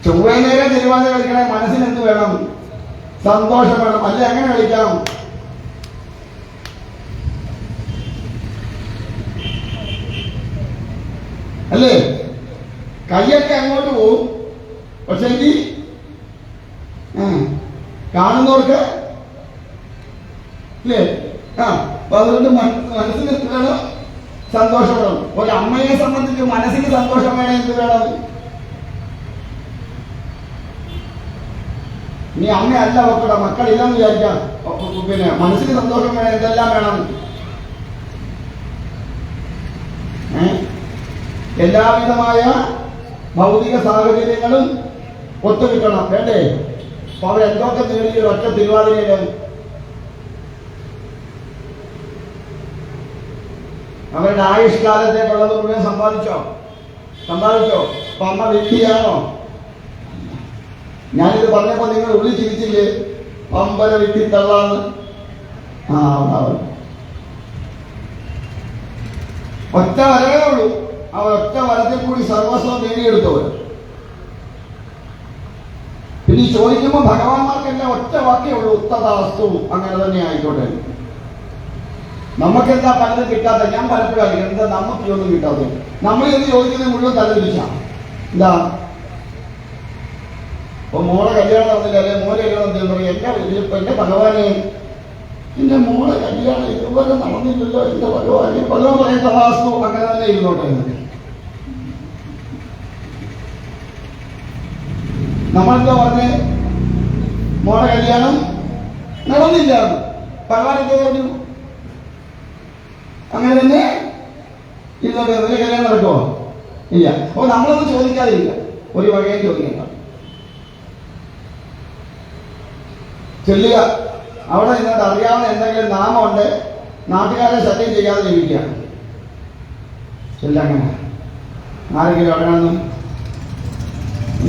ചൊവ്വനേരം തിരുവാതിര കളിക്കണേ മനസ്സിന് എന്ത് വേണം? സന്തോഷം വേണം. അല്ലെ അങ്ങനെ കളിക്കാം? അല്ലേ? കൈയൊക്കെ അങ്ങോട്ട് പോവും. പക്ഷെ എങ്കിൽ കാണുന്നവർക്ക് അല്ലേ? അപ്പൊ അതുകൊണ്ട് മനസ്സിന് എന്ത് വേണം? സന്തോഷം വേണം. ഒരു അമ്മയെ സംബന്ധിച്ച് മനസ്സിന് സന്തോഷം വേണം. എന്ത് വേണം? നീ അമ്മയല്ല വെക്കട, മക്കളില്ലെന്ന് വിചാരിക്കാം, പിന്നെ മനസ്സിന് സന്തോഷം വേണം, എന്തെല്ലാം വേണം. എല്ലാവിധമായ ഭൗതിക സാഹചര്യങ്ങളും ഒത്തുകിട്ടണം, വേണ്ടേ? അപ്പൊ അവരെന്തൊക്കെ നേടി ഒറ്റ തിരുവാതിരയില് അവരുടെ ആയുഷ്കാലത്തേക്കുള്ളത് മുഴുവൻ സമ്പാദിച്ചോ? അപ്പൊ അമ്മ വ്യക്തിയാണോ? ഞാനിത് പറഞ്ഞപ്പോ നിങ്ങൾ ഉള്ളിൽ ചിരിച്ചില്ലേ? പമ്പര വിട്ടിത്തള്ളാന്ന്. ഒറ്റ വരവേ ഉള്ളൂ. ആ ഒറ്റ വരത്തിൽ കൂടി സർവസ്വം നേടിയെടുത്തവർ. പിന്നെ ചോദിക്കുമ്പോ ഭഗവാന്മാർക്കെല്ലാം ഒറ്റ വാക്കേ ഉള്ളൂ, ഉത്തതാസ്തു, അങ്ങനെ തന്നെ ആയിക്കോട്ടെ. നമുക്കെന്താ പലതും കിട്ടാത്ത? ഞാൻ പലപ്പോഴും എന്താ നമുക്ക് ഒന്നും കിട്ടാത്ത? നമ്മൾ എന്ന് ചോദിക്കുന്നത് മുഴുവൻ തലതിരിച്ചാണ്. എന്താ ഇപ്പൊ മോളെ കല്യാണം നടന്നില്ല, അല്ലെ മോനെ കല്യാണം പറയും, എന്റെ ഭഗവാനെ, എന്റെ മോളെ കല്യാണം ഇതുപോലെ നടന്നില്ലല്ലോ, എന്റെ ഭഗവാനെ. ഭഗവാൻ പറയുന്ന വാസ്തു അങ്ങനെ തന്നെ ഇരുന്നോട്ടെ. നമ്മളെന്താ പറഞ്ഞേ? മോളെ കല്യാണം നടന്നില്ല. ഭഗവാൻ എന്താ പറഞ്ഞു? അങ്ങനെ തന്നെ ഇരുന്നോട്ടെ. അതിന്റെ കല്യാണം നടക്കുമോ? ഇല്ല. അപ്പൊ നമ്മളൊന്നും ചോദിക്കാതില്ല, ഒരു വകയും ചോദിക്കണ്ട. ചെല്ലുക, അവിടെ നിന്നിട്ട് അറിയാവുന്ന എന്തെങ്കിലും നാമമുണ്ട്, നാട്ടുകാരെ സത്യം ചെയ്യാതെ ജീവിക്കുക. ചെല്ലങ്ങനെ ആരെങ്കിലും അടങ്ങണമെന്നും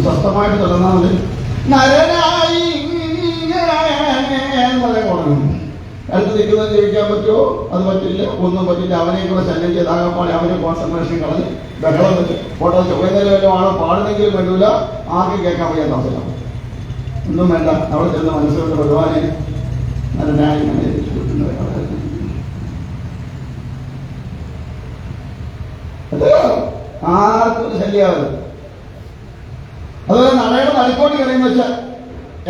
സ്വസ്ഥമായിട്ട് തുടർന്നാൽ മതി. നരനായി തുടങ്ങും. അടുത്ത് നിൽക്കുന്നത് ജീവിക്കാൻ പറ്റുമോ? അത് പറ്റില്ല, ഒന്നും പറ്റില്ല. അവനെ കൂടെ ശല്യം ചെയ്താകപ്പാടെ അവന് കോൺസെൻട്രേഷൻ കളഞ്ഞ് ബഹളം വെച്ച് ഫോട്ടോ ചൊവ്വേന്നേരം വല്ലതും ആണോ പാടുന്നെങ്കിലും വേണ്ടൂല, ആർക്കും കേൾക്കാൻ വയ്യാത്ത അവസരം. ഒന്നും വേണ്ട, അവിടെ ചെന്ന് മനസ്സുകൊണ്ട് ഭഗവാനെ നരനായി ആർക്കും ശല്യാവരുത്. അതുപോലെ നടയുടെ നടുക്കോട്ട് കഴിയുന്ന വെച്ചാൽ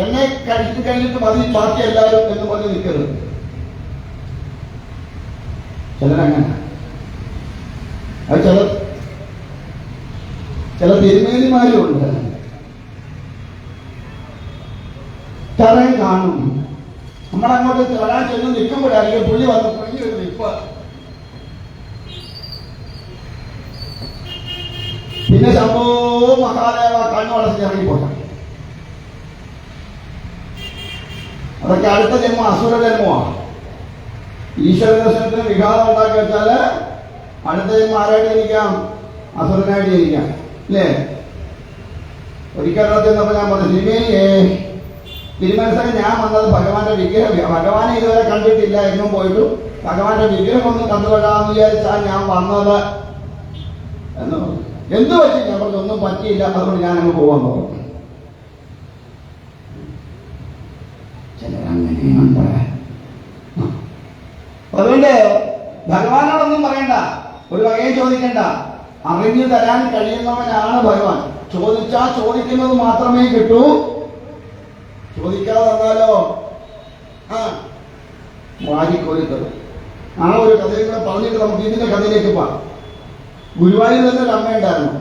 എന്നെ കഴിച്ചു കഴിഞ്ഞിട്ട് മതി ബാക്കി എല്ലാവരും എന്ന് പറഞ്ഞ് നിൽക്കരുത്. ചിലരങ്ങനെ. അത് ചില തിരുമേനിമാരും ഉണ്ട്, ചടങ്ങ് കാണും. നമ്മളങ്ങോട്ട് വരാൻ ചെന്ന് നിൽക്കുമ്പോഴായിരിക്കും പുള്ളി വന്ന് പുള്ളി ഒരു നിൽപ്പ്. പിന്നെ ശംഭോ മഹാദേവ കണ്ണു വളർത്തി ഇറങ്ങിപ്പോട്ടെ. അതൊക്കെ അടുത്ത ജന്മം അസുര ജന്മമാണ്. ഈശ്വര ദർശനത്തിന് വിഘാതം ഉണ്ടാക്കി വെച്ചാല് അടുത്ത ജന്മം ആരായിട്ട് ഇരിക്കാം? അസുരനായിട്ട് ഇരിക്കാം, അല്ലേ? ഒരിക്കൽ ചെന്നപ്പോ ഞാൻ പറഞ്ഞു, തിരുമനസ്സൊക്കെ ഞാൻ വന്നത് ഭഗവാന്റെ വിഗ്രഹം, ഭഗവാനെ ഇതുവരെ കണ്ടിട്ടില്ല, എന്നും പോയിട്ടു ഭഗവാന്റെ വിഗ്രഹം ഒന്ന് കണ്ടുകൊള്ളാമെന്ന് വിചാരിച്ചാൽ ഞാൻ വന്നത് എന്ന് പറഞ്ഞു. എന്ത് പറ്റി? ഞാൻ പറഞ്ഞു ഒന്നും പറ്റിയില്ല, അതുകൊണ്ട് ഞാൻ അങ്ങ് പോവാൻ പോകും. ചിലരങ്ങനെയുണ്ട്. അതുകൊണ്ട് ഭഗവാനോടൊന്നും പറയണ്ട, ഒരു വകയും ചോദിക്കണ്ട. അറിഞ്ഞു തരാൻ കഴിയുന്നവനാണ് ഭഗവാൻ. ചോദിച്ചാൽ ചോദിക്കുന്നത് മാത്രമേ കിട്ടൂ. ചോദിക്കാതെ തന്നാലോ വാരിക്കോരിത്തത്. ആ ഒരു കഥയും കൂടെ പറഞ്ഞിട്ട് നമുക്ക് ഇതിന്റെ കഥയിലേക്ക് പോവാം. ഗുരുവായൂർ തന്നെ ഒരു അമ്മയുണ്ടായിരുന്നു.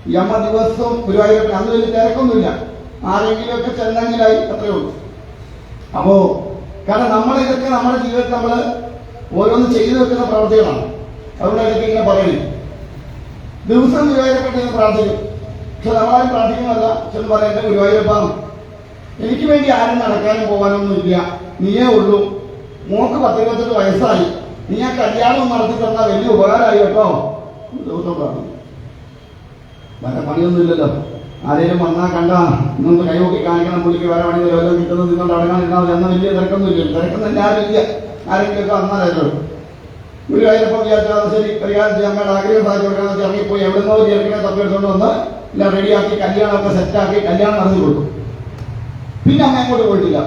ഈ അമ്മ ദിവസവും ഗുരുവായൂരപ്പൻ, അന്ന് വലിയ തിരക്കൊന്നുമില്ല, ആരെങ്കിലും ഒക്കെ ചെന്നെങ്കിലായി, അത്രയേ ഉള്ളൂ. അപ്പോ കാരണം നമ്മളിതൊക്കെ നമ്മുടെ ജീവിതത്തിൽ നമ്മൾ ഓരോന്ന് ചെയ്തു വെക്കുന്ന പ്രവർത്തികളാണ്. അതുകൊണ്ട് ഇതൊക്കെ ഇങ്ങനെ പറയുന്നു. ദിവസം ഗുരുവായൂരപ്പൻ പ്രാർത്ഥിക്കും. പക്ഷെ നമ്മളാരും പ്രാർത്ഥിക്കുന്നതല്ല. ചില പറയുന്നത്, ഗുരുവായൂരപ്പ, എനിക്ക് വേണ്ടി ആരും നടക്കാനും പോകാനൊന്നും ഇല്ല, നീയേ ഉള്ളൂ. മോക്ക് 10-28 വയസ്സായി, നീ ആ കല്യാണം നടത്തി തന്നാൽ വലിയ ഉപകാരമായി കേട്ടോ. ദിവസം പ്രാർത്ഥിക്കും. വേറെ പണിയൊന്നുമില്ലല്ലോ. ആരെങ്കിലും വന്നാൽ കണ്ട ഇന്നൊന്ന് കൈവക്കി കാണിക്കണം, പുള്ളിക്ക് വേറെ പണി വല്ലതും കിട്ടുന്നത് നിങ്ങളുടെ അടങ്ങാനിരുന്നാൽ എന്ന വലിയ തിരക്കൊന്നുമില്ല. തിരക്കൊന്നും ആരും ഇല്ല. ആരെങ്കിലുമൊക്കെ വന്നാലല്ലോ. ഗുരുവായൂരപ്പം വിചാരിച്ചാൽ ശരി, പരിഹാരം അമ്മയുടെ ആഗ്രഹം സാധിച്ചു കൊടുക്കാന്ന് ഇറങ്ങിപ്പോയി എവിടുന്നോ ചെറുക്കിനെ തപ്പിയെടുത്തോണ്ട് വന്ന് എല്ലാം റെഡിയാക്കി കല്യാണമൊക്കെ സെറ്റാക്കി കല്യാണം നടത്തി കൊടുക്കും. പിന്നെ അമ്മ എങ്ങോട്ട് പോയിട്ടില്ല.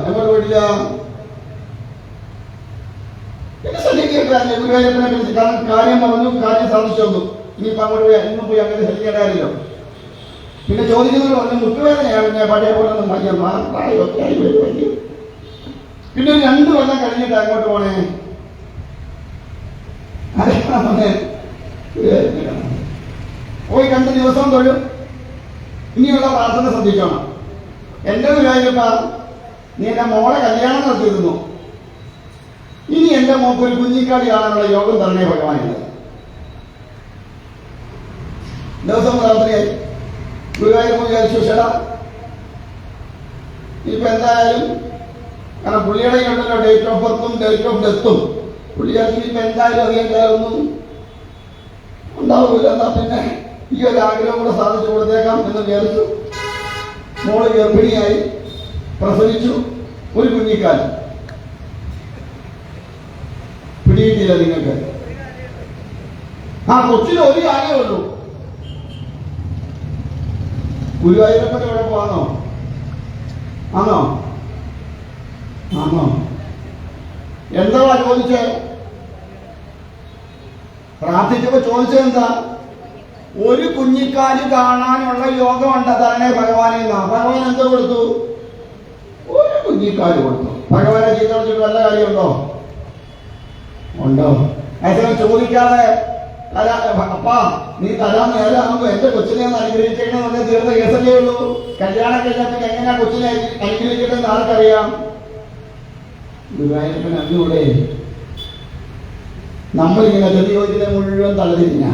പിന്നെ ശല്യം കേൾക്കാറില്ല. ഗുരുവായൂരപ്പനെ വിളിച്ച് കാര്യം പറഞ്ഞു, കാര്യം സാധിച്ചു വന്നു. ഇനിയിപ്പോ അങ്ങോട്ട് പോയി ഇന്നും പോയി അങ്ങനെ ശല്യം കേട്ടാറില്ലോ. പിന്നെ ചോദിക്കുന്നത് പറഞ്ഞു, മുട്ടുവേദനയാണ്, പഴയ പോലെ ഒന്നും പ്രായമൊക്കെ ആയി വരുമെങ്കിൽ. പിന്നെ ഒരു 2 കൊല്ലം കഴിഞ്ഞിട്ട് അങ്ങോട്ട് പോണേ. പോയി 2 ദിവസം തൊഴും. ഇനിയുള്ള പ്രാർത്ഥന ശ്രദ്ധിക്കണം. എന്റെ ഗുരുവായൂരപ്പ നീ എൻ്റെ മോളെ കല്യാണം നടത്തിയിരുന്നു, ഇനി എൻ്റെ മോക്ക് ഒരു കുഞ്ഞിക്കാടി കാണാനുള്ള യോഗം തരണേ ഭഗവാനുണ്ട്. ദിവസം രാത്രിയായി ഗുരുവായൂർ വിചാരിച്ചു ചേട്ടാ ഇപ്പൊ എന്തായാലും, കാരണം പുള്ളിയുടെ ഉണ്ടല്ലോ ഡേറ്റ് ഓഫ് ബർത്തും ഡേറ്റ് ഓഫ് ഡെത്തും, പുള്ളിയാർക്ക് ഇപ്പൊ എന്തായാലും അറിയാൻ ഉണ്ടാവില്ല, എന്നാ പിന്നെ ഈ ഒരു ആഗ്രഹം കൂടെ സാധിച്ചു കൊടുത്തേക്കാം എന്ന് വിചാരിച്ചു. മോള് ഗർഭിണിയായി, പ്രസവിച്ചു, ഒരു കുഞ്ഞിക്കാലം. പിടിയിട്ടില്ല നിങ്ങൾക്ക്? ആ കൊച്ചിന് ഒരു കാര്യമേ ഉള്ളൂ. ഗുരുവായൂരപ്പന്റെ കുഴപ്പമാണോ? ആണോ? ആണോ? എന്താ ചോദിച്ചേ? പ്രാർത്ഥിച്ചപ്പോ ചോദിച്ചതെന്താ? ഒരു കുഞ്ഞിക്കാല് കാണാനുള്ള യോഗമുണ്ട് തരണേ ഭഗവാനെ. ഭഗവാൻ എന്തോ കൊടുത്തു? ഒരു കുഞ്ഞിക്കാല് കൊടുത്തു. ഭഗവാനെ ചീത്ത വിളിച്ചിട്ട് വല്ല കാര്യമുണ്ടോ? ഉണ്ടോ? അതേസമയം ചോദിക്കാതെ അപ്പാ നീ തരാൻ നേരാകുമ്പോ എന്റെ കൊച്ചിനെ ഒന്ന് അനുഗ്രഹിച്ചേക്കണെന്ന് പറഞ്ഞാൽ തീർന്ന കേസല്ലേ ഉള്ളൂ. കല്യാണം കഴിഞ്ഞാൽ എങ്ങനെയാ കൊച്ചിനെ അനുഗ്രഹിക്കട്ടെന്ന് ആർക്കറിയാം? ഗുരുവായൂരപ്പൻ അതിലൂടെ നമ്മളിങ്ങനെ ഗതിയോജിനെ മുഴുവൻ തലതിരിഞ്ഞ,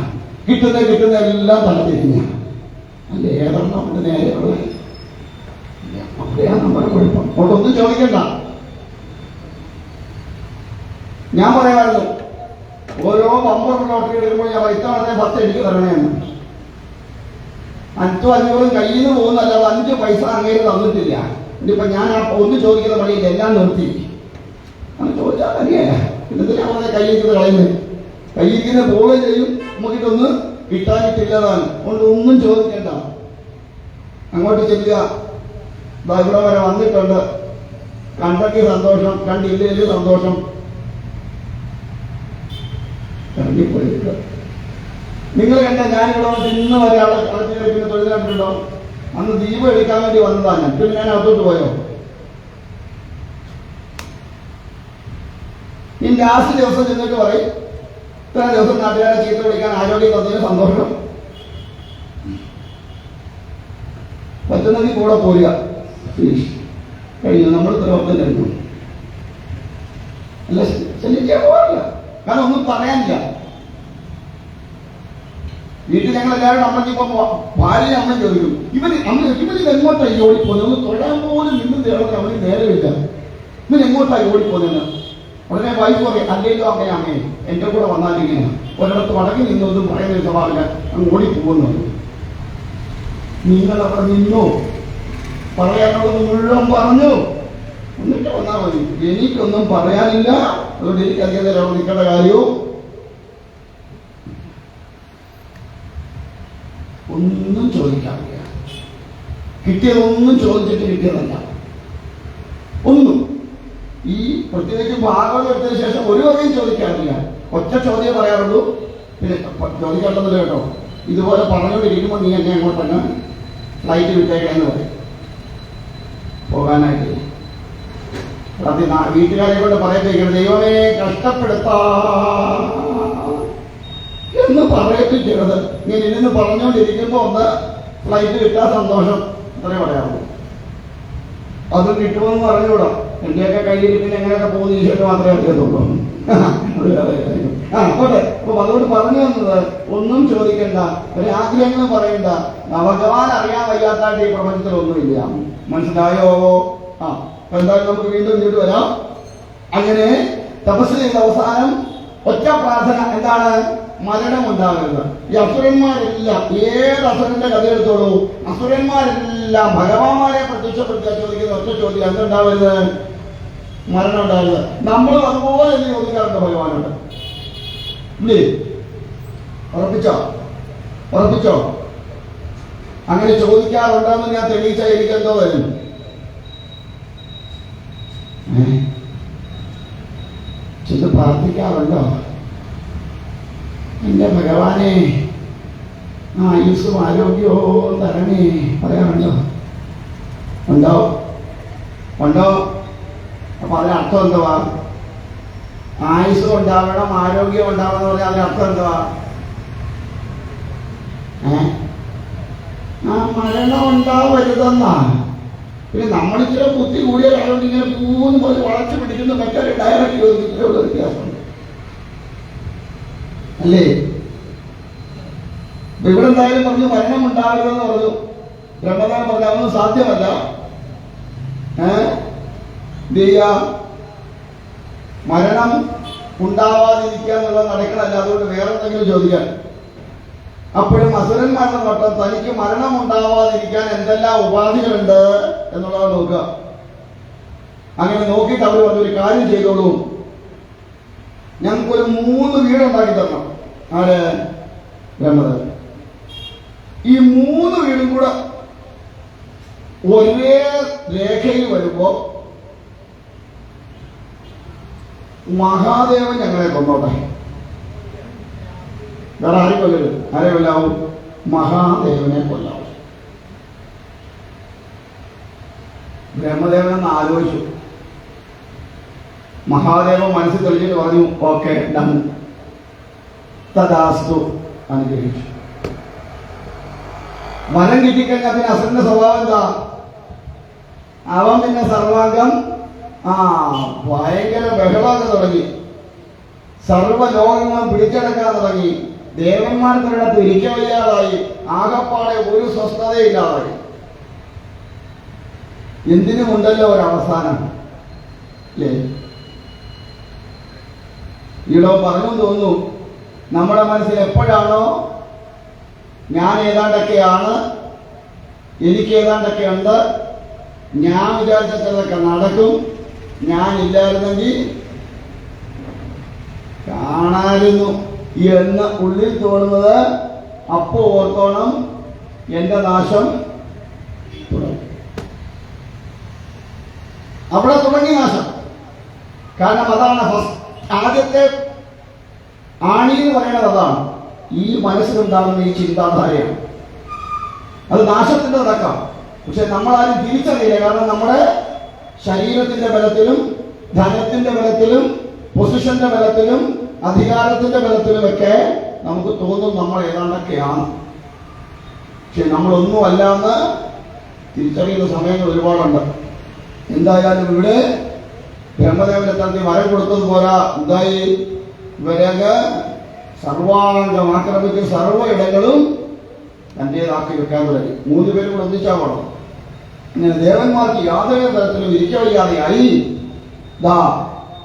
കിട്ടുന്ന എല്ലാം തലതിരിഞ്ഞ അല്ല ഏതെണ്ണം കൊണ്ട് നേരെയുള്ള അവിടെയാണ് നമ്മുടെ കുഴപ്പം. അതൊന്നും ചോദിക്കണ്ട. ഞാൻ പറയാമായിരുന്നു ഓരോ ബമ്പർ ലോട്ടറി എടുക്കുമ്പോൾ ഞാൻ ഇത്തവണത്തെ 10 എനിക്ക് തരണേന്ന്. 500 കയ്യിൽ നിന്ന് പോകുന്നല്ലാതെ 5 പൈസ അങ്ങേര് തന്നിട്ടില്ല. ഇനിയിപ്പോ ഞാൻ ഒന്ന് ചോദിക്കുന്ന പണിയിൽ എല്ലാം നിർത്തി. അങ്ങനെ ചോദിച്ചാൽ അറിയാല എന്തിനാ അവരെ കയ്യിരിക്കുന്നത് കളയുന്നത്? കയ്യിരിക്കുന്ന പോവുകയും ചെയ്യും, നമുക്കിട്ടൊന്ന് കിട്ടാനിട്ടില്ലതാണ്. അതുകൊണ്ട് ഒന്നും ചോദിക്കണ്ട, അങ്ങോട്ട് ചെല്ലുക. ഇവിടെ വരെ വന്നിട്ടുണ്ട്, കണ്ടെങ്കിൽ സന്തോഷം, കണ്ടില്ലെങ്കിൽ സന്തോഷം. ഇറങ്ങിപ്പോയിട്ട് നിങ്ങൾ കണ്ട ഞാനിവിടെ വന്നിട്ട് ഇന്ന് വരെ അവിടെ കളത്തിൽ തൊഴിൽ കണ്ടിട്ടുണ്ടോ? അന്ന് ദീപം എടുക്കാൻ വേണ്ടി വന്നതാണ്. പിന്നെ ഞാൻ അകത്തോട്ട് പോയോ? ഈ ലാസ്റ്റ് ദിവസം ചെന്നിട്ട് പറയും ഇത്ര ദിവസം നാട്ടുകാരെ ചീത്ത വിളിക്കാൻ ആരോഗ്യം തന്നതിന് സന്തോഷം. പറ്റുന്നെങ്കിൽ കൂടെ പോരുക. കഴിഞ്ഞു, നമ്മൾ ഉത്തരവാദിത്തം കഴിഞ്ഞു. അല്ല ശല്യിക്കാൻ പോകാറില്ല, കാരണം ഒന്നും പറയാനില്ല. വീട്ടിൽ ഞങ്ങളെല്ലാവരും അമ്മയ്ക്കിപ്പോ ഭാര്യ അമ്മ ചോദിക്കും, ഇവന് എങ്ങോട്ടായി ഓടിപ്പോകുന്നത്? ഒന്ന് തൊഴാൻ പോലും നിന്ന് തേടുന്നത് അവന് നേരമില്ല. ഇവൻ എങ്ങോട്ടായി ഓടിപ്പോകുന്നത്? ഉടനെ വൈഫ് പറയും, അല്ലെങ്കിലും അങ്ങനെ അമ്മേ എന്റെ കൂടെ വന്നാലിങ്ങനെ ഒരിടത്ത് വടക്കി നിന്നൊന്നും പറയുന്ന സ്വഭാവില്ല, അങ്ങ് ഓടിപ്പോകുന്നു. നിങ്ങളവിടെ നിന്നോ, പറയാനുള്ളത് മുഴുവൻ പറഞ്ഞു, എന്നിട്ട് വന്നാൽ മതി. എനിക്കൊന്നും പറയാനില്ല, അതുകൊണ്ട് എനിക്ക് അധികം നേരം അവിടെ നിൽക്കേണ്ട കാര്യവും ഒന്നും ചോദിക്കാറില്ല. കിട്ടിയതൊന്നും ചോദിച്ചിട്ട് കിട്ടിയതല്ല ഒന്നും. ഈ പ്രത്യേകിച്ച് ഭാഗവതം എടുത്തതിന് ശേഷം ഒരു വകയും ചോദിക്കാറില്ല. ഒറ്റ ചോദ്യം പറയാറുള്ളൂ. പിന്നെ ചോദിക്കാറുള്ളത് കേട്ടോ, ഇതുപോലെ പറഞ്ഞുകൊണ്ടിരിക്കുമ്പോൾ നീ എന്നെ അങ്ങോട്ടങ്ങ് ഫ്ലൈറ്റ് വിട്ടേക്കാന്ന് പറയും പോകാനായിട്ട്. വീട്ടുകാരെ കൊണ്ട് പറയത്തേക്കുന്നത് ദൈവമേ കഷ്ടപ്പെടുത്താ എന്ന് പറയപ്പിക്കരുത്. ഇങ്ങനെ ഇരുന്ന് പറഞ്ഞുകൊണ്ടിരിക്കുമ്പോ ഒന്ന് ഫ്ലൈറ്റ് കിട്ടാൻ സന്തോഷം, അത്രേ പറയാറുള്ളൂ. അത് കിട്ടുമെന്ന് പറഞ്ഞുകൂടാ. എന്റെയൊക്കെ കയ്യിൽ പിന്നെ എങ്ങനെയൊക്കെ പോകുന്ന ഈശ്വരന് മാത്രമേ അറിയത്തുള്ളൂ. പോട്ടെ. അപ്പൊ അതുകൊണ്ട് പറഞ്ഞു വന്നത് ഒന്നും ചോദിക്കണ്ട, ഒരാഗ്രഹങ്ങളും പറയണ്ട. ഭഗവാൻ അറിയാൻ വയ്യാത്തായിട്ട് ഈ പ്രപഞ്ചത്തിൽ ഒന്നുമില്ല. മനസ്സിലായോ? എന്തായാലും നമുക്ക് വീണ്ടും ഇങ്ങോട്ട് വരാം. അങ്ങനെ തപസ് ചെയ്ത അവസാനം ഒറ്റ പ്രാർത്ഥന എന്താണ്? മരണം ഉണ്ടാകരുത്. ഈ അസുരന്മാരെല്ലാം, ഏത് അസുരന്റെ കഥ എടുത്തോളൂ, അസുരന്മാരെല്ലാം ഭഗവാന്മാരെ പ്രത്യക്ഷപ്പെടുത്താൻ ചോദിക്കുന്ന ഒറ്റ ചോദ്യം എന്തുണ്ടാവരുത്? മരണം ഉണ്ടാകരുത്. നമ്മളും അതുപോലെ തന്നെ ചോദിക്കാറുണ്ട് ഭഗവാനോട്. ഇല്ലേ? ഉറപ്പിച്ചോ? അങ്ങനെ ചോദിക്കാറുണ്ടെന്ന് ഞാൻ തെളിയിച്ചാൽ എനിക്ക് എന്തോ വരും? ചെന്ന് പ്രാർത്ഥിക്കാറുണ്ടോ? എന്റെ ഭഗവാനെ ആയുസ്സും ആരോഗ്യവും തരണേ പറയാറുണ്ടോ? ഉണ്ടോ? അപ്പൊ അതിനർത്ഥം എന്തുവാ? ആയുസ്സും ഉണ്ടാവണം, ആരോഗ്യം ഉണ്ടാവണം എന്ന് പറഞ്ഞാൽ അതിനർത്ഥം എന്തുവാ? മരണം ഉണ്ടാവരുതെന്നാ. പിന്നെ നമ്മളിച്ചിരി ബുദ്ധി കൂടിയതായതുകൊണ്ട് ഇങ്ങനെ പൂന്ന് പോലെ വളച്ചു പിടിക്കുന്ന മറ്റൊരു ഡയറക്റ്റ് ചോദിക്കുന്നതിലുള്ള വ്യത്യാസമുണ്ട് അല്ലേ? ഇവിടെ എന്തായാലും പറഞ്ഞു മരണം ഉണ്ടാകരുതെന്ന് പറഞ്ഞു. ബ്രഹ്മദേവൻ പറഞ്ഞു അതൊന്നും സാധ്യമല്ല. മരണം ഉണ്ടാവാതിരിക്കുക എന്നുള്ളത് നടക്കണല്ല, അതുകൊണ്ട് വേറെ എന്തെങ്കിലും ചോദിക്കാൻ. അപ്പോഴും അസുരന്മാരുടെ നോട്ടം തനിക്ക് മരണം ഉണ്ടാവാതിരിക്കാൻ എന്തെല്ലാം ഉപാധികളുണ്ട് എന്നുള്ളത് നോക്കുക. അങ്ങനെ നോക്കിയിട്ട് അവർ പറഞ്ഞൊരു കാര്യം ചെയ്തോളൂ, ഞങ്ങൾക്കൊരു 3 വീടുണ്ടാക്കി തരണം. ആര്? ബ്രഹ്മദേവൻ. ഈ 3 വീടും കൂടെ ഒരേ രേഖയിൽ വരുമ്പോ മഹാദേവൻ ഞങ്ങളെ കൊന്നോട്ടെ. വേറെ ആരും കൊല്ലരുത്. ആരെ കൊല്ലാവും? മഹാദേവനെ കൊല്ലാവും. ബ്രഹ്മദേവൻ എന്ന് ആലോചിച്ചു. മഹാദേവൻ മനസ്സിൽ തെളിഞ്ഞിട്ട് പറഞ്ഞു ഓക്കെ ഡൺ, തദാസ്തു, അനുഗ്രഹിച്ചു. വരം കിട്ടിക്കഴിഞ്ഞാൽ പിന്നെ അസുരന്റെ സ്വഭാവം എന്താ? അവൻ പിന്നെ സർവാംഗം ഭയങ്കര ബഹളമൊക്കെ തുടങ്ങി, സർവ്വലോകങ്ങളും പിടിച്ചെടുക്കാൻ തുടങ്ങി. ദേവന്മാർക്കൊരിടത്ത് ഇരിക്കവയ്യാതായി, ആകപ്പാടെ ഒരു സ്വസ്ഥതയില്ലാതായി. എന്തിനുമുണ്ടല്ലോ ഒരവസാനം അല്ലേ? ഇവിടെ പറഞ്ഞു തോന്നുന്നു, നമ്മുടെ മനസ്സിൽ എപ്പോഴാണോ ഞാൻ ഏതാണ്ടൊക്കെയാണ്, എനിക്ക് ഏതാണ്ടൊക്കെ ഉണ്ട്, ഞാൻ വിചാരിച്ചതൊക്കെ നടക്കും, ഞാൻ ഇല്ലായിരുന്നെങ്കിൽ കാണായിരുന്നു എന്ന് ഉള്ളിൽ തോന്നുന്നത്, അപ്പോ ഓർത്തോണം എന്റെ നാശം തുടങ്ങി. അവിടെ തുടങ്ങി നാശം. കാരണം അതാണ് ആദ്യത്തെ ആണി എന്ന് പറയുന്നത്. അതാണ് ഈ മനസ്സിലുണ്ടാകുന്ന ഈ ചിന്താധാരയാണ്. അത് നാശത്തിന്റെ തുടക്കം. പക്ഷെ നമ്മളാരും തിരിച്ചറിയില്ല. കാരണം നമ്മുടെ ശരീരത്തിന്റെ ബലത്തിലും ധനത്തിന്റെ ബലത്തിലും പൊസിഷന്റെ ബലത്തിലും അധികാരത്തിന്റെ ബലത്തിലുമൊക്കെ നമുക്ക് തോന്നും നമ്മൾ ഏതാണ്ടൊക്കെയാണ്. പക്ഷെ നമ്മളൊന്നും അല്ലാന്ന് തിരിച്ചറിയുന്ന സമയങ്ങൾ ഒരുപാടുണ്ട്. എന്തായാലും ഇവിടെ ബ്രഹ്മദേവനെ തന്നെ വരം കൊടുത്തത് പോരാ. എന്തായി? ഇവരൊക്കെ സർവാംഗം ആക്രമിച്ച് സർവ്വ ഇടങ്ങളും തൻ്റേതാക്കി വെക്കാൻ തുടങ്ങി. 3 പേരും കൂടെ ഒന്നിച്ചാൽ വേണം. ഇങ്ങനെ ദേവന്മാർക്ക് യാതൊരു തരത്തിലും ഇരിക്കവയ്യാതെയായി.